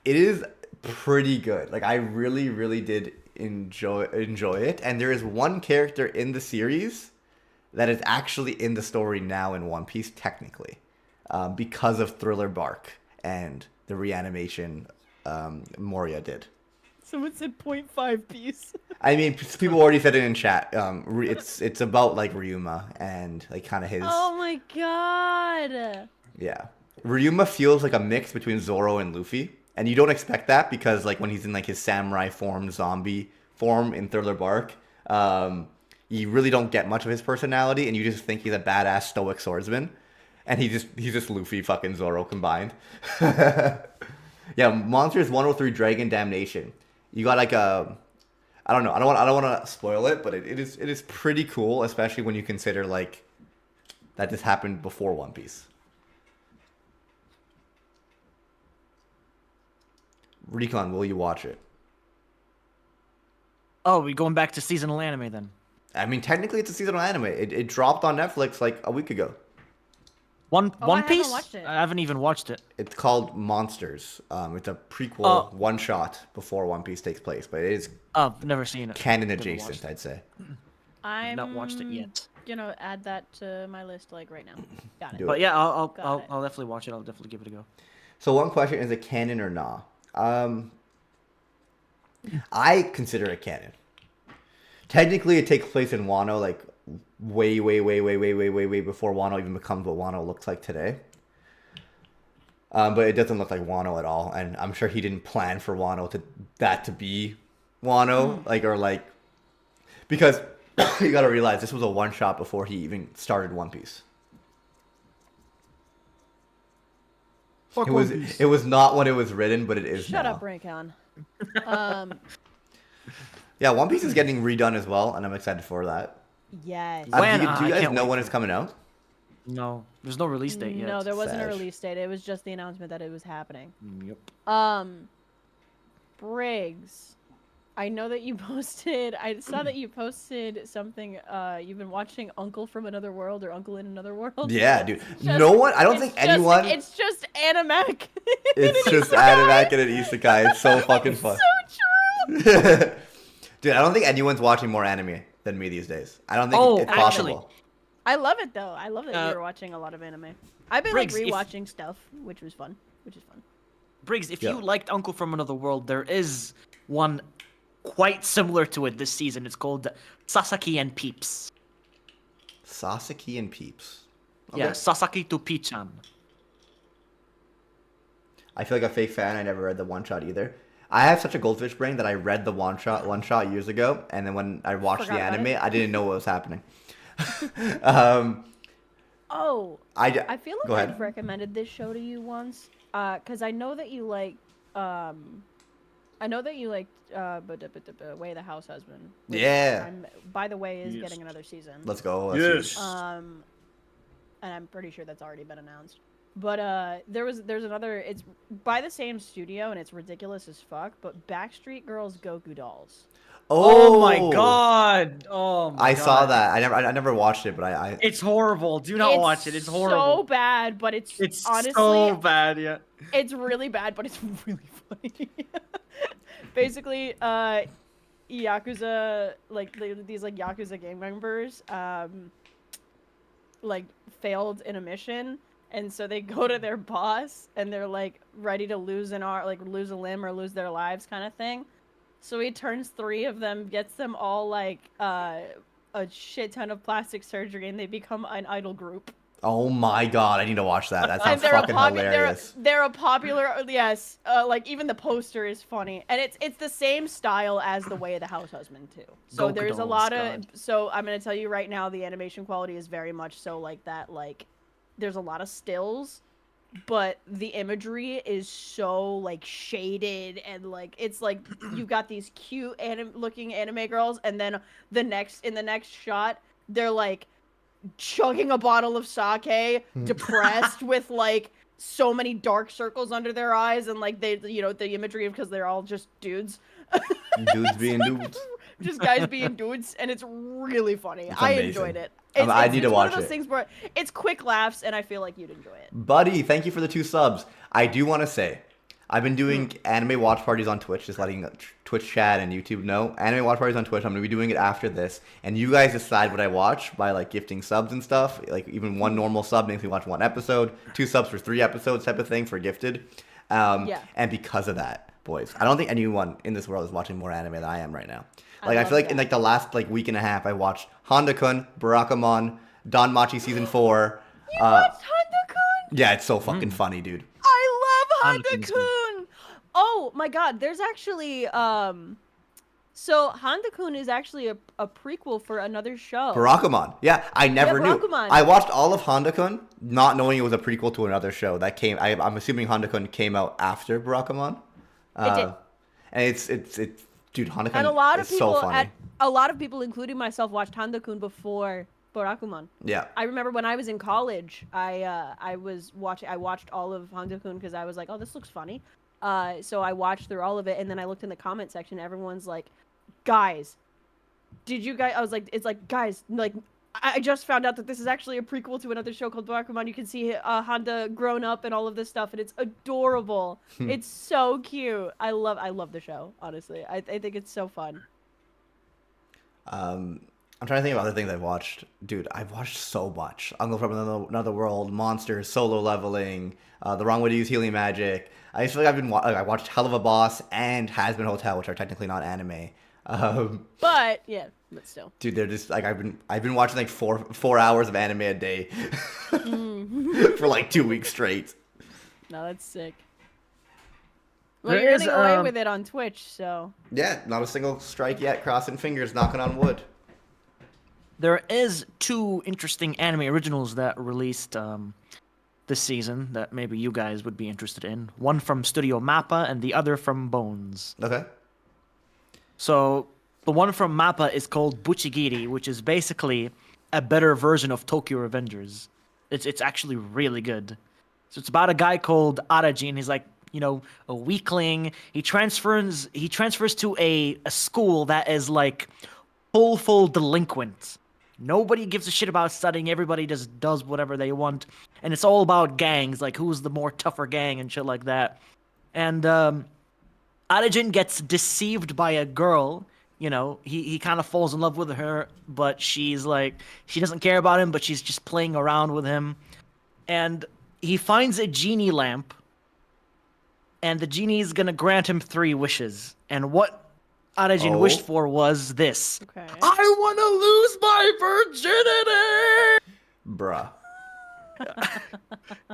it is pretty good. Like I really, really did enjoy it. And there is one character in the series that is actually in the story now in One Piece, technically, because of Thriller Bark and the reanimation Moria did. Someone said 0.5 piece. I mean, people already said it in chat. It's about like Ryuma and like kind of his. Oh my god. Yeah. Ryuma feels like a mix between Zoro and Luffy. And you don't expect that because like when he's in like his samurai form, zombie form in Thriller Bark, you really don't get much of his personality and you just think he's a badass stoic swordsman. And he's just Luffy fucking Zoro combined. Yeah, Monsters 103 Dragon Damnation. You got like a I don't know. I don't want to spoil it, but it is pretty cool, especially when you consider like that this happened before One Piece. Recon, will you watch it? Oh, we going back to seasonal anime then? I mean, technically, it's a seasonal anime. It dropped on Netflix like a week ago. One I One haven't Piece? watched it. I haven't even watched it. It's called Monsters. It's a prequel Oh. one shot before One Piece takes place, but it is Oh, I've never seen it. canon Never adjacent, watched it. I'd say. I'm Not watched it yet. Gonna add that to my list like right now. Got it. Do But yeah, I'll Got it. I'll definitely watch it. I'll definitely give it a go. So one question is it canon or not? I consider it canon. Technically, it takes place in Wano, like way before Wano even becomes what Wano looks like today. But it doesn't look like Wano at all, and I'm sure he didn't plan for Wano to be Wano, because you got to realize this was a one shot before he even started One Piece. Fuck It One was Piece. it was not when it was written, but it is Shut now. up, Raycon. Yeah, One Piece is getting redone as well, and I'm excited for that. Yes. When? Do you I guys can't know wait when for it's coming out? No, there's no release date yet. No, there wasn't a Sag. release date. It was just the announcement that it was happening. Yep. Briggs, I know that you posted. I saw that you posted something. You've been watching Uncle from Another World or Uncle in Another World. Yeah, dude. It's No one. I don't it's think anyone. It's just Animac. It's just Animac and an isekai. It's so fucking fun. So true. Dude, I don't think anyone's watching more anime than me these days. I don't think Oh, it's actually. possible. I love it though. I love that Uh, you're watching a lot of anime. I've been Briggs, like if- rewatching stuff, which is fun. Briggs, if Yeah. you liked Uncle from Another World, there is one quite similar to it this season. It's called Sasaki and Peeps. Sasaki and Peeps. Yeah, Sasaki to Pichan. I feel like a fake fan. I never read the one shot either. I have such a goldfish brain that I read the one shot years ago, and then when I watched Forgot the about anime, it. I didn't know what was happening. Oh, I I feel like go I've ahead. recommended this show to you once, cause I know that you like, I know that you like, Way of the House Husband. which Yeah. by the way, is Yes. getting another season. Let's go. Yes. And I'm pretty sure that's already been announced. But there's another. It's by the same studio, and it's ridiculous as fuck. But Backstreet Girls Goku Dolls. Oh my god! Oh my I god. saw that. I never watched it, but I It's horrible. Do not watch it. It's So horrible. bad, but it's honestly so bad, yeah. it's really bad, but it's really funny. Basically, Yakuza, like these like Yakuza gang members, like failed in a mission, and so they go to their boss, and they're like ready to lose lose a limb or lose their lives, kind of thing. So he turns 3 of them, gets them all like a shit ton of plastic surgery, and they become an idol group. oh my god, I need to watch that. That And sounds fucking hilarious. They're a popular, yes. Like even the poster is funny, and it's the same style as the Way of the House Husband too. So Goku there's a dolls, lot of. God. So I'm gonna tell you right now, the animation quality is very much so like that. Like there's a lot of stills, but the imagery is so like shaded and like it's like you got these cute looking anime girls, and then in the next shot they're like chugging a bottle of sake, depressed with like so many dark circles under their eyes, and like they, the imagery of because they're all just dudes, Dudes being dudes. just guys being dudes, and it's really funny. It's I amazing. enjoyed it. I need to it's watch one of those it. things where it's quick laughs, and I feel like you'd enjoy it. Buddy, thank you for the 2 subs. I do want to say, I've been doing anime watch parties on Twitch, just letting Twitch chat and YouTube know. Anime watch parties on Twitch. I'm gonna be doing it after this, and you guys decide what I watch by like gifting subs and stuff. Like even 1 normal sub makes me watch 1 episode, 2 subs for 3 episodes, type of thing for gifted. Yeah. And because of that, boys, I don't think anyone in this world is watching more anime than I am right now. I Like I, love feel like in that. like the last like week and a half, I watched Honda-kun, Barakamon, Danmachi season 4. You watched Honda-kun? Yeah, it's so fucking funny, dude. I love Honda-kun's good. Honda-kun. Oh my god, there's actually so Honda-kun is actually a prequel for another show. Barakamon. Yeah, I never knew. Barakamon. I watched all of Honda-kun, not knowing it was a prequel to another show that came. I'm assuming Honda-kun came out after Barakamon. It did. And it's dude, Honda-kun And a lot of is so people funny. a lot of people, including myself, watched Honda-kun before Barakuman. Yeah. I remember when I was in college, I watched all of Honda-kun because I was like, oh, this looks funny. So I watched through all of it, and then I looked in the comment section. Everyone's like, guys, did you guys? I was like, it's like, guys, like, I just found out that this is actually a prequel to another show called Barakuman. You can see Honda grown up and all of this stuff, and it's adorable. It's so cute. I love the show. Honestly, I think it's so fun. I'm trying to think of other things I've watched. Dude, I've watched so much. Uncle from Another World, Monsters, Solo Leveling, The Wrong Way to Use Healing Magic. I just feel like I watched Hell of a Boss and Hazbin Hotel, which are technically not anime. But yeah, but still. Dude, they're just like I've been watching like four hours of anime a day for like 2 weeks straight. No, that's sick. Well, There you're is, getting away with it on Twitch, so. Yeah, not a single strike yet. Crossing fingers, knocking on wood. There is 2 interesting anime originals that released this season that maybe you guys would be interested in. One from Studio Mappa and the other from Bones. Okay. So the one from Mappa is called Buchigiri, which is basically a better version of Tokyo Revengers. It's actually really good. So it's about a guy called Araji, and he's like a weakling. He transfers to a school that is like full delinquent. Nobody gives a shit about studying. Everybody just does whatever they want, and it's all about gangs, like who's the more tougher gang and shit like that. And Arajin gets deceived by a girl. He kind of falls in love with her, but she's like, she doesn't care about him, but she's just playing around with him. And he finds a genie lamp, and the genie's gonna grant him 3 wishes. And what Arajin wished for was this. Okay. I want to lose my virginity! Bruh.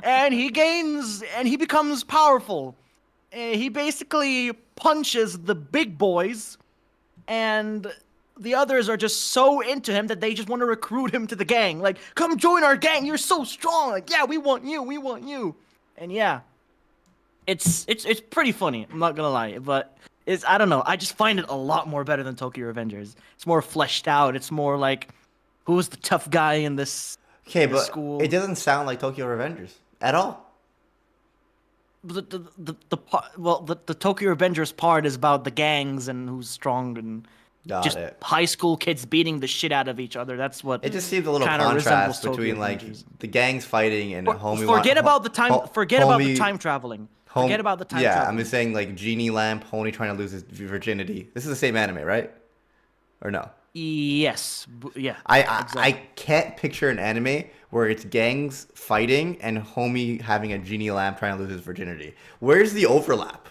And he becomes powerful. He basically punches the big boys, and the others are just so into him that they just want to recruit him to the gang. Like, come join our gang, you're so strong. Like, yeah, we want you. And yeah, it's pretty funny, I'm not gonna lie, but I don't know, I just find it a lot more better than Tokyo Revengers. It's more fleshed out. It's more like, who's the tough guy in this school? It doesn't sound like Tokyo Revengers at all. The Tokyo Revengers part is about the gangs and who's strong and Got it. high school kids beating the shit out of each other. That's what It just seems a little kinda contrast resembles between Tokyo like Revengers. the gangs fighting and homie. Forget about the time. Forget about the homie- time traveling. home- Forget about the time Yeah, traveling. I'm just saying like Genie Lamp, homie trying to lose his virginity. This is the same anime, right? Or no? Yes. Yeah. I exactly. can't picture an anime where it's gangs fighting and homie having a genie lamp trying to lose his virginity. Where's the overlap?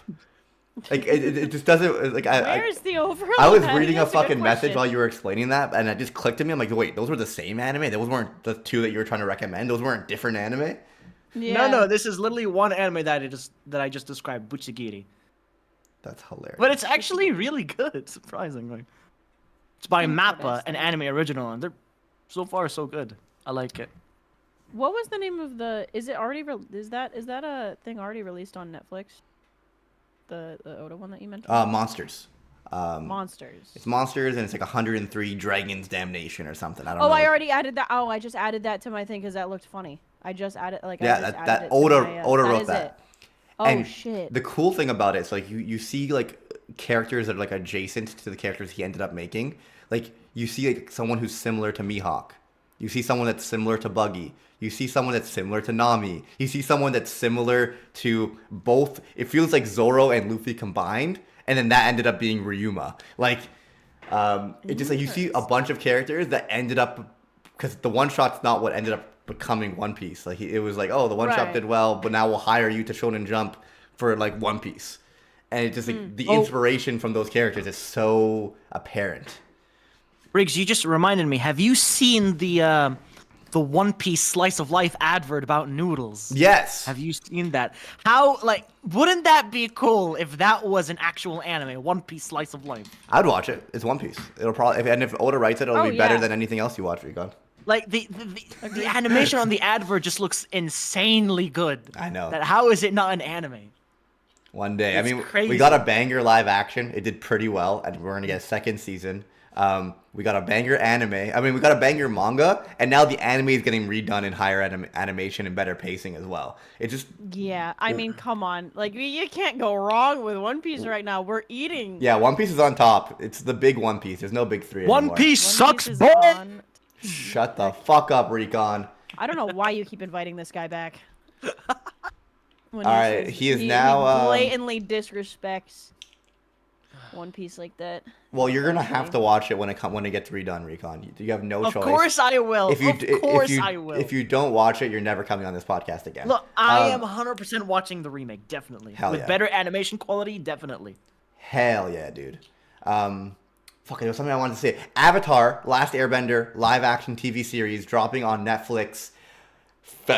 Like it just doesn't like Where's the overlap? I was reading a That's good fucking message question. while you were explaining that, and it just clicked to me. I'm like, wait, those were the same anime? Those weren't the 2 that you were trying to recommend? Those weren't different anime? Yeah. No. This is literally one anime that I just described, Buchigiri. That's hilarious. But it's actually really good, surprisingly. It's by Mappa, an Interesting. anime original, and they're so far so good. I like it. What was the name of the? Is it already? Is that a thing already released on Netflix? The Oda one that you mentioned. Monsters. Monsters. It's Monsters, and it's like 103 Dragons Damnation or something. I don't know. Oh, I already added that. Oh, I just added that to my thing because that looked funny. I just added I Yeah, just that added it to Oda my, Oda that wrote is that. it. Oh And shit. The cool thing about it is like you see like characters that are like adjacent to the characters he ended up making. Like you see like someone who's similar to Mihawk. You see someone that's similar to Buggy. You see someone that's similar to Nami. You see someone that's similar to both. It feels like Zoro and Luffy combined, and then that ended up being Ryuma. Like, it just like you see a bunch of characters that ended up because the one shot's not what ended up becoming One Piece. Like it was like, oh, the one shot Right. did well, but now we'll hire you to Shonen Jump for like One Piece, and it just like the inspiration from those characters is so apparent. Riggs, you just reminded me. Have you seen the One Piece slice of life advert about noodles? Yes. Have you seen that? How, like, wouldn't that be cool if that was an actual anime, One Piece slice of life? I'd watch it. It's One Piece. It'll probably if Oda writes it, it'll Oh, be better yeah. than anything else you watch, Recon. Like the animation on the advert just looks insanely good. I know. That how is it not an anime? One day. It's I mean, crazy. we got a banger live action. It did pretty well, and we're gonna get a second season. We got a banger anime. I mean, we got a banger manga, and now the anime is getting redone in higher animation and better pacing as well. It just Yeah, I mean, come on. Like, you can't go wrong with One Piece right now. We're eating. yeah, One Piece is on top. It's the big One Piece. There's no big 3 One anymore. Piece One sucks, Piece is boy. on. Shut the fuck up, Recon. I don't know why you keep inviting this guy back. When All right, he is now, He blatantly disrespects One Piece like that. Well, you're gonna have to watch it when it gets redone, Recon. You have no Of choice. course I will. If you Of course I will. if you don't watch it, you're never coming on this podcast again. Look, I Um, am 100% watching the remake, definitely. Hell With yeah. better animation quality, definitely. Hell yeah, dude. Fuck, there was something I wanted to say. Avatar: Last Airbender live action TV series dropping on Netflix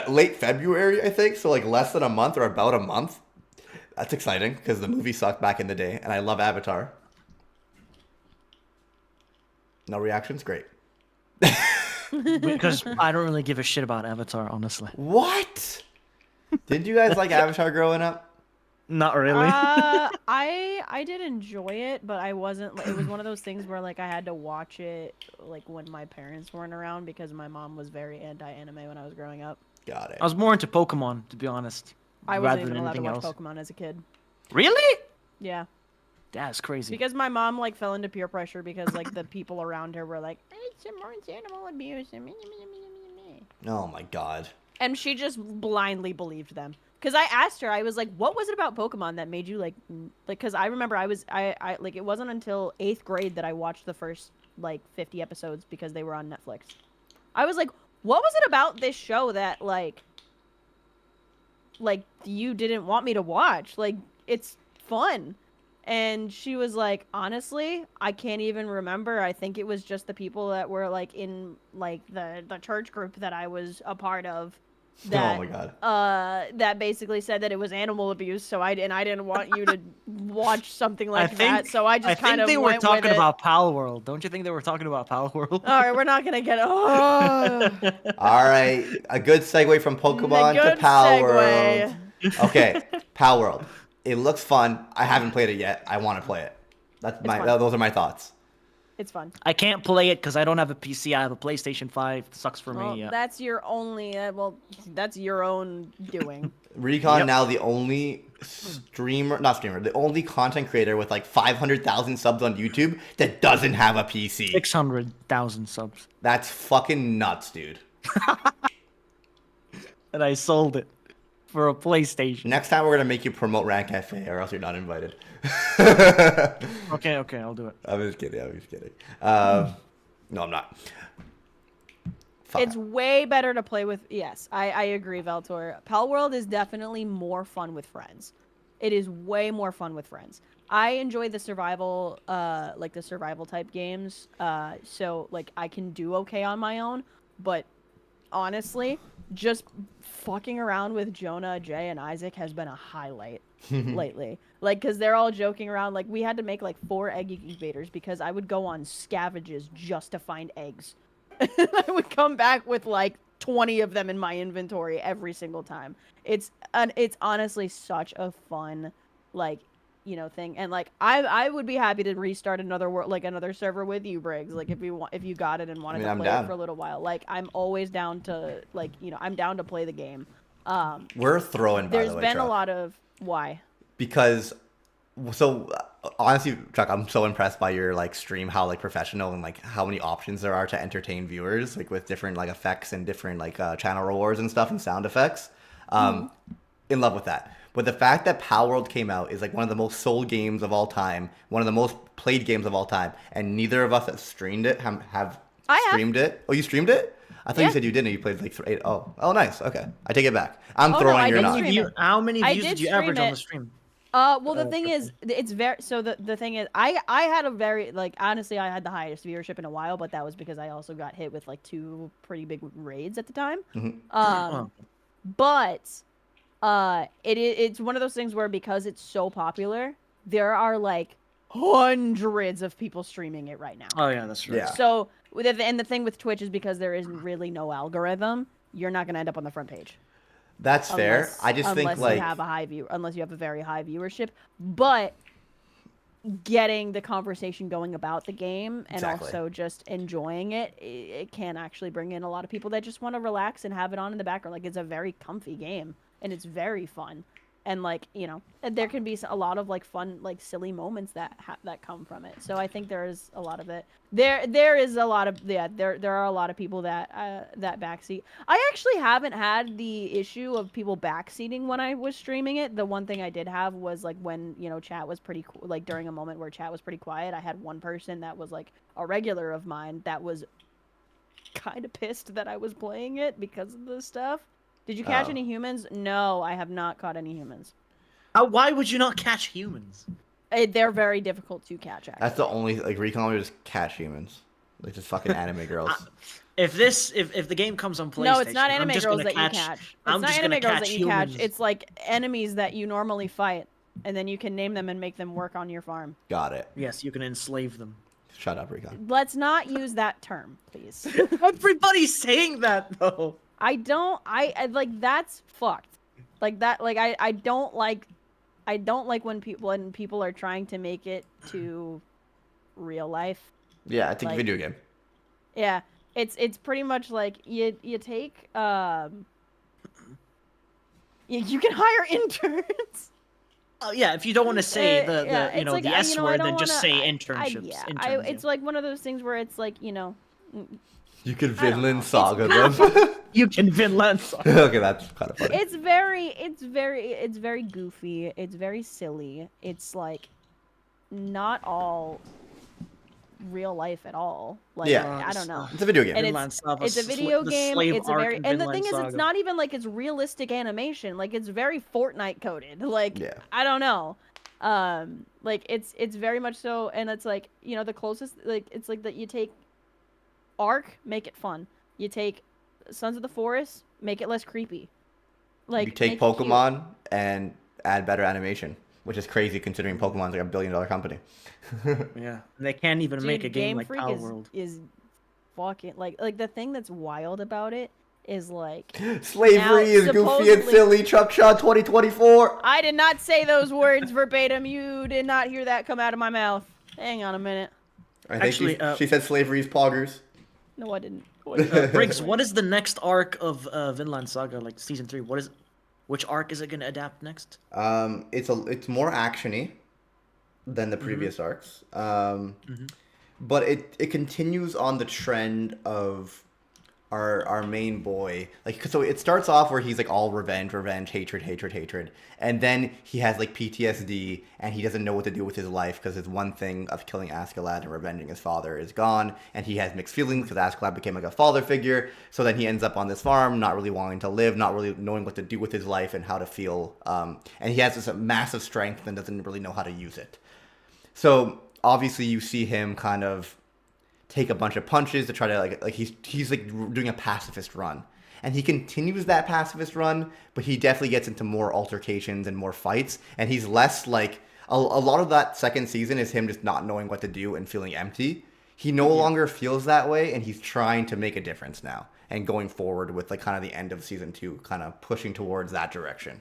late February, I think. So like less than a month or about a month. That's exciting because the movie sucked back in the day, and I love Avatar. No reactions, great. Because I don't really give a shit about Avatar, honestly. What? Did you guys like Avatar growing up? Not really. I did enjoy it, but I wasn't. It was one of those things where like I had to watch it like when my parents weren't around because my mom was very anti-anime when I was growing up. Got it. I was more into Pokemon, to be honest. I wasn't rather even than allowed to anything watch else. Pokemon as a kid. Really? Yeah. That's crazy. Because my mom like fell into peer pressure because like the people around her were like, it's more animal abuse. Oh my god. And she just blindly believed them. Because I asked her, I was like, what was it about Pokemon that made you like, because I remember I like, it wasn't until 8th grade that I watched the first like 50 episodes because they were on Netflix. I was like, what was it about this show that like you didn't want me to watch? Like, it's fun. And she was like, honestly, I can't even remember. I think it was just the people that were like in like the church group that I was a part of that Oh my god. that basically said that it was animal abuse. So I didn't want you to watch something like that. So I just kind of they were went talking with it. about Pal World. Don't you think they were talking about Pal World? All right, we're not gonna get. Oh, All right, a good segue from Pokemon to good Pal segue. World. Okay, Pal World. It looks fun. I haven't played it yet. I want to play it. That's my. fun. Those are my thoughts. It's fun. I can't play it because I don't have a PC. I have a PlayStation 5. Sucks for Well, me. Yeah. that's your only. That's your own doing. Recon Yep. now the only the only content creator with like 500,000 subs on YouTube that doesn't have a PC. 600,000 subs. That's fucking nuts, dude. And I sold it for a PlayStation. Next time we're gonna make you promote Rank Cafe, or else you're not invited. Okay, I'll do it. I'm just kidding. No, I'm not. Fuck. It's way better to play with. Yes, I agree, Valtor. Pal World is definitely more fun with friends. It is way more fun with friends. I enjoy the survival, like the survival type games. So like I can do okay on my own, but honestly, just fucking around with Jonah, Jay, and Isaac has been a highlight lately. Like, cause they're all joking around. Like, we had to make like 4 egg incubators because I would go on scavages just to find eggs. I would come back with like 20 of them in my inventory every single time. It's honestly such a fun, like, you know, thing. And like I would be happy to restart another another server with you, Briggs. Like if you got it and wanted to I'm play down. it for a little while. Like I'm always down to like, you know, I'm down to play the game. We're throwing, by There's the way, been a Chuck. lot of why. Because honestly, Chuck, I'm so impressed by your like stream, how like professional and like how many options there are to entertain viewers, like with different like effects and different like channel rewards and stuff and sound effects. In love with that. But the fact that Pal World came out is like one of the most sold games of all time, one of the most played games of all time, and neither of us that streamed it have streamed it. Oh, you streamed it? I thought Yeah. you said you didn't. You played like 8. Oh, nice. Okay, I take it back. I'm Oh, no, throwing I your did nuts. stream it. How many I views did did you stream average on it. the stream? Well, the thing okay. is, it's very. So the thing is, I had a very like honestly, I had the highest viewership in a while, but that was because I also got hit with like 2 pretty big raids at the time. Oh. But it's one of those things where because it's so popular, there are like hundreds of people streaming it right now. Oh yeah, that's right. Yeah. So and the thing with Twitch is because there isn't really no algorithm, you're not gonna end up on the front page. That's fair. I just think Unless like you have unless you have a very high viewership, but getting the conversation going about the game and Exactly. also just enjoying it can actually bring in a lot of people that just want to relax and have it on in the background. Like it's a very comfy game and it's very fun. And like, you know, there can be a lot of like fun, like silly moments that come from it. So I think there is a lot of it. There is a lot of there are a lot of people that backseat. I actually haven't had the issue of people backseating when I was streaming it. The one thing I did have was like when, you know, chat was pretty like during a moment where chat was pretty quiet. I had one person that was like a regular of mine that was kind of pissed that I was playing it because of the stuff. Did you catch Oh. any humans? No, I have not caught any humans. Why would you not catch humans? They're very difficult to catch, actually. that's the only like Recon would just catch humans, like just fucking anime girls. If the game comes on PlayStation, No, it's not I'm anime just girls gonna that you catch. It's I'm not just anime gonna girls catch that you catch. humans. It's like enemies that you normally fight, and then you can name them and make them work on your farm. Got it. Yes, you can enslave them. Shut up, Recon. Let's not use that term, please. Everybody's saying that though. I like that's fucked. Like that like I don't like when people are trying to make it to real life. Yeah, I think Like- video game. Yeah. It's pretty much like you take You can hire interns. Oh yeah, if you don't want to say the Yeah, you it's know like, the S I word, don't then just wanna- say I- internships. yeah, interns, it's like one of those things where it's like, You could I don't know. Vinland It's Saga them. you can Vinland. Okay, that's kind of funny. it's very goofy. It's very silly. It's like not all real life at all. Like Yeah. I don't know. It's a video game. And Vinland Saga, it's a video the game. slave It's a arc very in and the Vinland thing is, Saga. it's not even like it's realistic animation. Like it's very Fortnite coded. Like Yeah. I don't know. Like it's very much so, and it's like the closest like it's like that you take Ark, make it fun. You take Sons of the Forest, make it less creepy. Like You take make it cute. Pokemon and add better animation, which is crazy considering Pokemon's like $1 billion company. Yeah, they can't even make a Dude, game like Freak Power World. is fucking like the thing that's wild about it is like Slavery Now, is goofy and supposedly- silly. Chuck Shot 2024. I did not say those words verbatim. You did not hear that come out of my mouth. Hang on a minute. I think Actually, she said slavery is poggers. No, I didn't. Briggs, what is the next arc of Vinland Saga, like season 3? Which arc is it gonna adapt next? It's more actiony than the previous arcs. But it continues on the trend of our main boy. Like, so it starts off where he's like all revenge, hatred, and then he has like PTSD and he doesn't know what to do with his life because his one thing of killing Askeladd and revenging his father is gone, and he has mixed feelings because Askeladd became like a father figure. So then he ends up on this farm, not really wanting to live, not really knowing what to do with his life and how to feel. And he has this massive strength and doesn't really know how to use it. So obviously you see him kind of take a bunch of punches to try to like he's like doing a pacifist run, and he continues that pacifist run, but he definitely gets into more altercations and more fights, and he's less like a lot of that second season is him just not knowing what to do and feeling empty. He no longer feels that way, and he's trying to make a difference now and going forward with like kind of the end of season 2 kind of pushing towards that direction.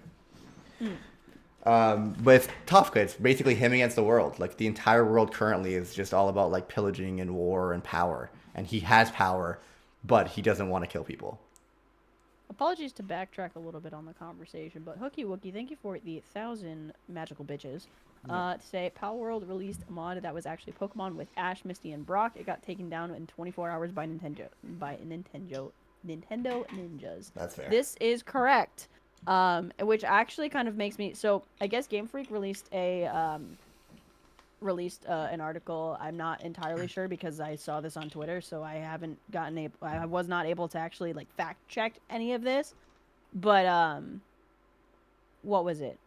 But it's tough because it's basically him against the world. Like the entire world currently is just all about like pillaging and war and power. And he has power, but he doesn't want to kill people. Apologies to backtrack a little bit on the conversation, but Hooky Wookie, thank you for the 1,000 magical bitches. To say Power World released a mod that was actually Pokemon with Ash, Misty, and Brock. It got taken down in 24 hours by Nintendo ninjas. That's fair. This is correct. Which actually kind of makes me so. I guess Game Freak released an article. I'm not entirely sure because I saw this on Twitter, so I haven't I was not able to actually like fact check any of this. But what was it?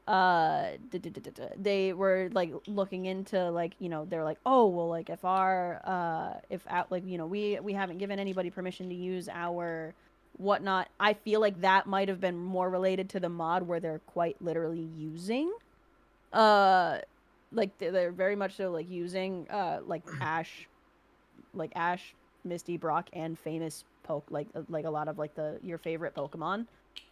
They were like looking into like they're like, oh well, like if we haven't given anybody permission to use our whatnot. I feel like that might have been more related to the mod where they're quite literally using like they're very much so like using like Ash, Misty, Brock, and famous like a lot of like your favorite Pokemon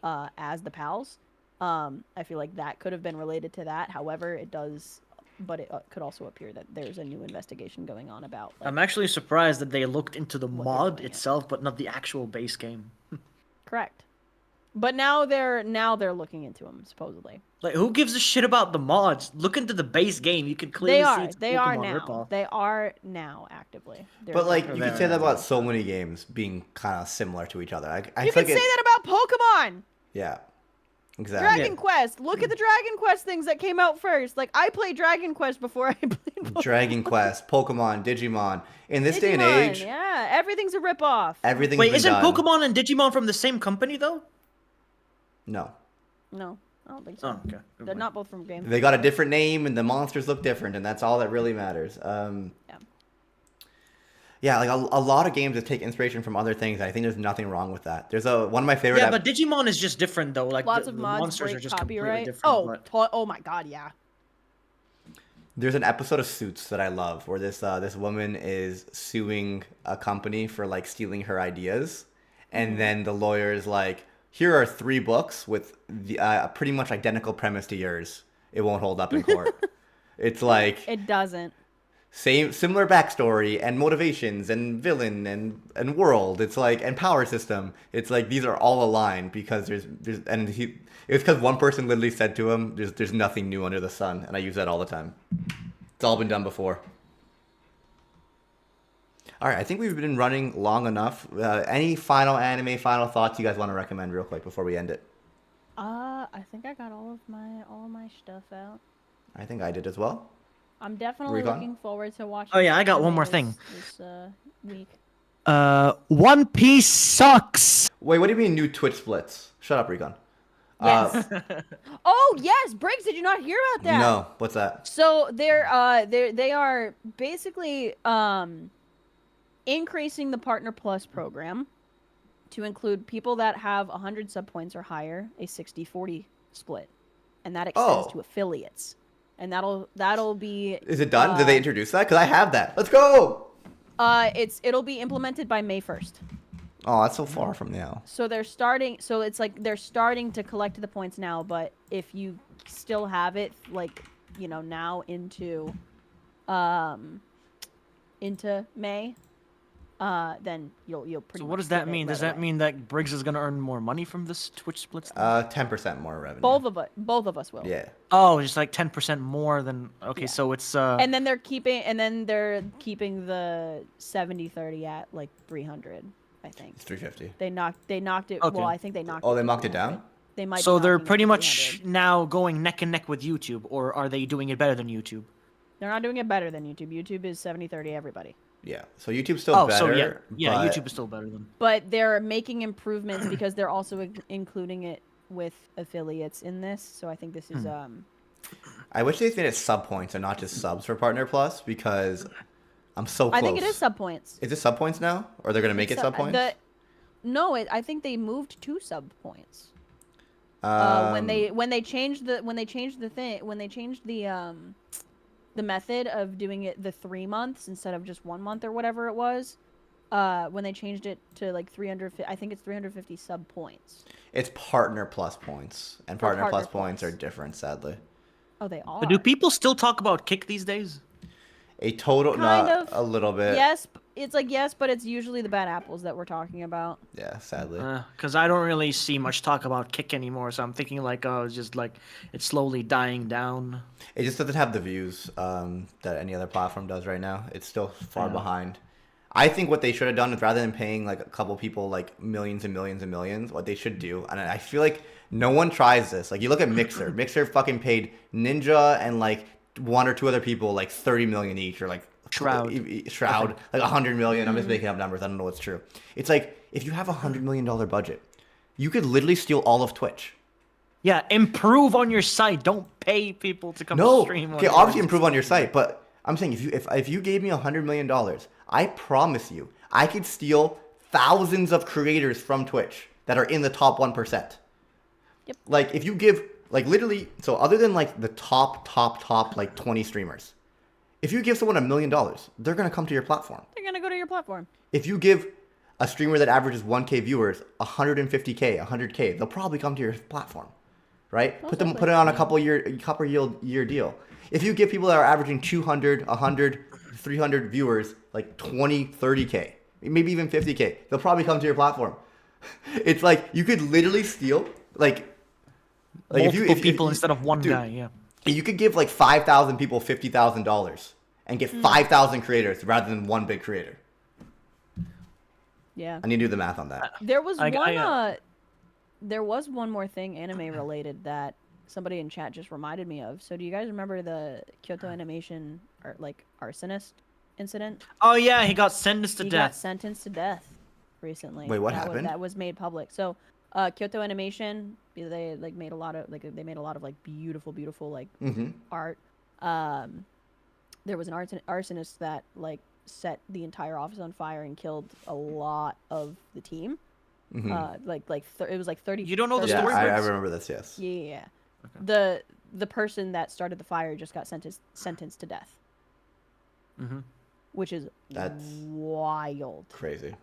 as the pals. I feel like that could have been related to that. However, it could also appear that there's a new investigation going on about I'm actually surprised that they looked into the What they're mod doing it. itself, but not the actual base game. correct. But now they're looking into them supposedly. Like, who gives a shit about the mods? Look into the base game. You can clearly see it's a They are Pokemon now. ripoff. They are now actively. They're But like not- you could say that about so many games being kind of similar to each other. I you feel can like say that about Pokemon. Yeah, exactly. Dragon Quest. Look at the Dragon Quest things that came out first. Like I played Dragon Quest before I played Pokemon. Dragon Quest, Pokemon, Digimon. In this day and Digimon, age, yeah, everything's a ripoff. everything's Wait, been isn't done. Pokemon and Digimon from the same company though? No, No, I don't think so. Oh, okay. They're not both from games. they got a different name and the monsters look different, and that's all that really matters. Yeah, like a lot of games that take inspiration from other things. I think there's nothing wrong with that. There's one of my favorite. Yeah, but Digimon is just different though. Like Lots the of mods monsters break are just completely copyright. different. Oh, but... oh my god, yeah. There's an episode of Suits that I love where this woman is suing a company for like stealing her ideas, and then the lawyer is like, "Here are 3 books with the pretty much identical premise to yours. It won't hold up in court." It's like It doesn't. similar backstory and motivations and villain and world. It's like and power system. It's like these are all aligned because there's and he it's because one person literally said to him, "There's nothing new under the sun," and I use that all the time. It's all been done before. All right, I think we've been running long enough. Any final thoughts you guys want to recommend real quick before we end it? I think I got all of my stuff out. I think I did as well. I'm definitely Recon? looking forward to watching. Oh, yeah, I got one anime more thing. this week. One Piece sucks. Wait, what do you mean new Twitch splits? Shut up, Recon. Yes. Oh yes, Briggs, did you not hear about that? No, what's that? So they are basically increasing the Partner Plus program to include people that have 100 sub points or higher, a 60-40 split, and that extends to affiliates. And that'll be. Is it done? Did they introduce that? Because I have that. Let's go. It'll be implemented by May 1st. Oh, that's so far from now. So they're starting. So it's like they're starting to collect the points now. But if you still have it, like now into May, then you'll pretty. So much what does get that it mean? Does right that away. mean that Briggs is gonna earn more money from this Twitch splits? 10% more revenue. Both of us will. Yeah. Oh, just like 10% more than. Okay, Yeah. so it's And then they're keeping the 70-30 at like 300, I think. It's 350. They knocked it. Okay. Well, I think they knocked. Oh, they to knocked it 300. down? They might. So be they're knocking it pretty to much 300. now going neck and neck with YouTube, or are they doing it better than YouTube? They're not doing it better than YouTube. YouTube is 70-30 everybody. Yeah. So YouTube's still Oh, better. so yeah, but YouTube is still better than. But they're making improvements because they're also including it with affiliates in this. So I think this is I wish they made it sub points and not just subs for Partner Plus because I'm so close. I think it is sub points. Is it sub points now, or they're gonna make it sub points? I think they moved to sub points. Um, When they changed the method of doing it the 3 months instead of just 1 month or whatever it was, when they changed it to like 350, I think it's 350 sub points. It's Partner Plus points, and For Partner Plus Partner points Plus. are different, sadly. Oh, they are. But do people still talk about Kick these days? A total, Kind not of. a little bit. Yes, it's like yes, but it's usually the bad apples that we're talking about. Yeah, sadly. Because I don't really see much talk about Kick anymore, so I'm thinking like, oh, it's just like it's slowly dying down. It just doesn't have the views that any other platform does right now. It's still far behind. I think what they should have done is rather than paying like a couple people like millions and millions and millions, what they should do, and I feel like no one tries this. Like you look at Mixer. Mixer fucking paid Ninja and like one or two other people like 30 million each, or like Shroud. like 100 million. I'm just making up numbers. I don't know what's true. It's like if you have $100 million budget, you could literally steal all of Twitch. Yeah, improve on your site. Don't pay people to come No, stream. okay, obviously improve on your site, but I'm saying if you gave me $100 million, I promise you, I could steal thousands of creators from Twitch that are in the top 1%. Yep. Like if you give like literally, so other than like the top like 20 streamers, if you give someone $1 million, they're gonna come to your platform. They're gonna go to your platform. If you give a streamer that averages 1K viewers 150K, 100K, they'll probably come to your platform, right? Put it on a couple year deal. If you give people that are averaging 200, 100, 300 viewers like 20, 30K, maybe even 50K, they'll probably come to your platform. It's like you could literally steal like Multiple people instead of one dude, guy. Yeah. You could give like 5,000 people $50,000 and get 5,000 creators rather than one big creator. Yeah. I need to do the math on that. There was there was one more thing anime related that somebody in chat just reminded me of. So do you guys remember the Kyoto Animation arsonist incident? Oh yeah, he got sentenced to He got death. sentenced to death recently. Wait, what That happened? that was made public. So Kyoto Animation, they made a lot of beautiful Mm-hmm. art. There was an arsonist that set the entire office on fire and killed a lot of the team. Mm-hmm. It was like 30. You don't know the 30 story, I Briggs? remember this, yes. Yeah. Okay. The person that started the fire just got sentenced to death, Mm-hmm. which is That's wild. crazy.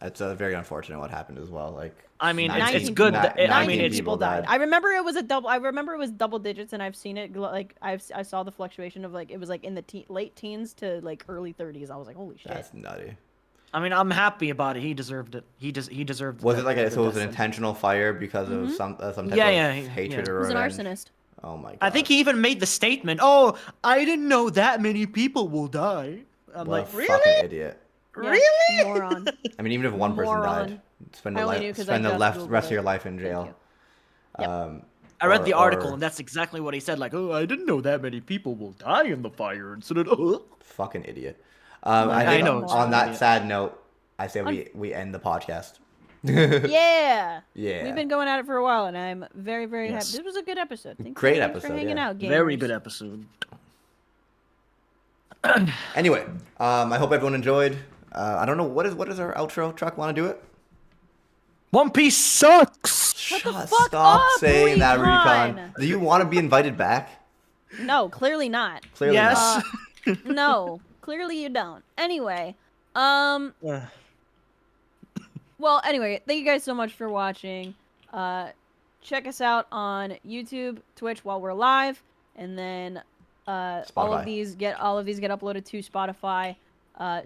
It's very unfortunate what happened as well. Like, I mean, it's 19 good. people- That, I 19 mean, it's people died. I remember it was double digits, and I've seen it like I saw the fluctuation of like it was like in the late teens to like early 30s. I was like, holy shit. that's nutty. I mean, I'm happy about it. He deserved it. He deserved. Was it like the so? It was an death sentence. intentional fire because of some type Yeah, of yeah, hatred yeah. or He was an revenge? arsonist. Oh my god. I think he even made the statement. Oh, I didn't know that many people will die. I'm What like, a really? fucking idiot. Yeah, Really? Moron. I mean, even if one person died, Moron. spend I the, only knew 'cause I spend the just Googled rest of it. your life in Thank jail. you. Yep. I read the article, or and that's exactly what he said. Like, oh, I didn't know that many people will die in the fire incident. fucking idiot. I I think know, it's on an that idiot. sad note, I say we end the podcast. Yeah. Yeah. We've been going at it for a while, and I'm very, very Yes. happy. This was a good episode. Thanks Great thanks episode, for hanging yeah. out, gamers. Very good episode. Anyway, I hope everyone enjoyed. I don't know what is our outro. Truck, want to do it? One Piece sucks. What the Shut- fuck Stop up, saying that, Recon? Recon. Do you want to be invited back? No, clearly not. Clearly Yes. not. No, clearly you don't. Anyway, Uh, well, anyway, thank you guys so much for watching. Check us out on YouTube, Twitch while we're live, and then all Spotify. of these get uploaded to Spotify.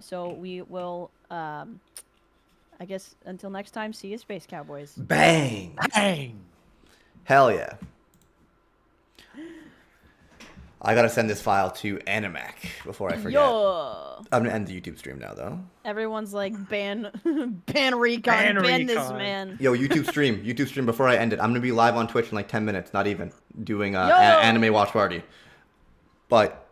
So we will, I guess until next time, see you, Space Cowboys. Bang. Bang. Hell yeah. I gotta send this file to Animac before I forget. Yo, I'm gonna end the YouTube stream now, though. everyone's like ban Recon, Ban ban this Recon. man. Yo, YouTube stream before I end it. I'm gonna be live on Twitch in like 10 minutes, not even, doing Yo! Anime Watch Party. But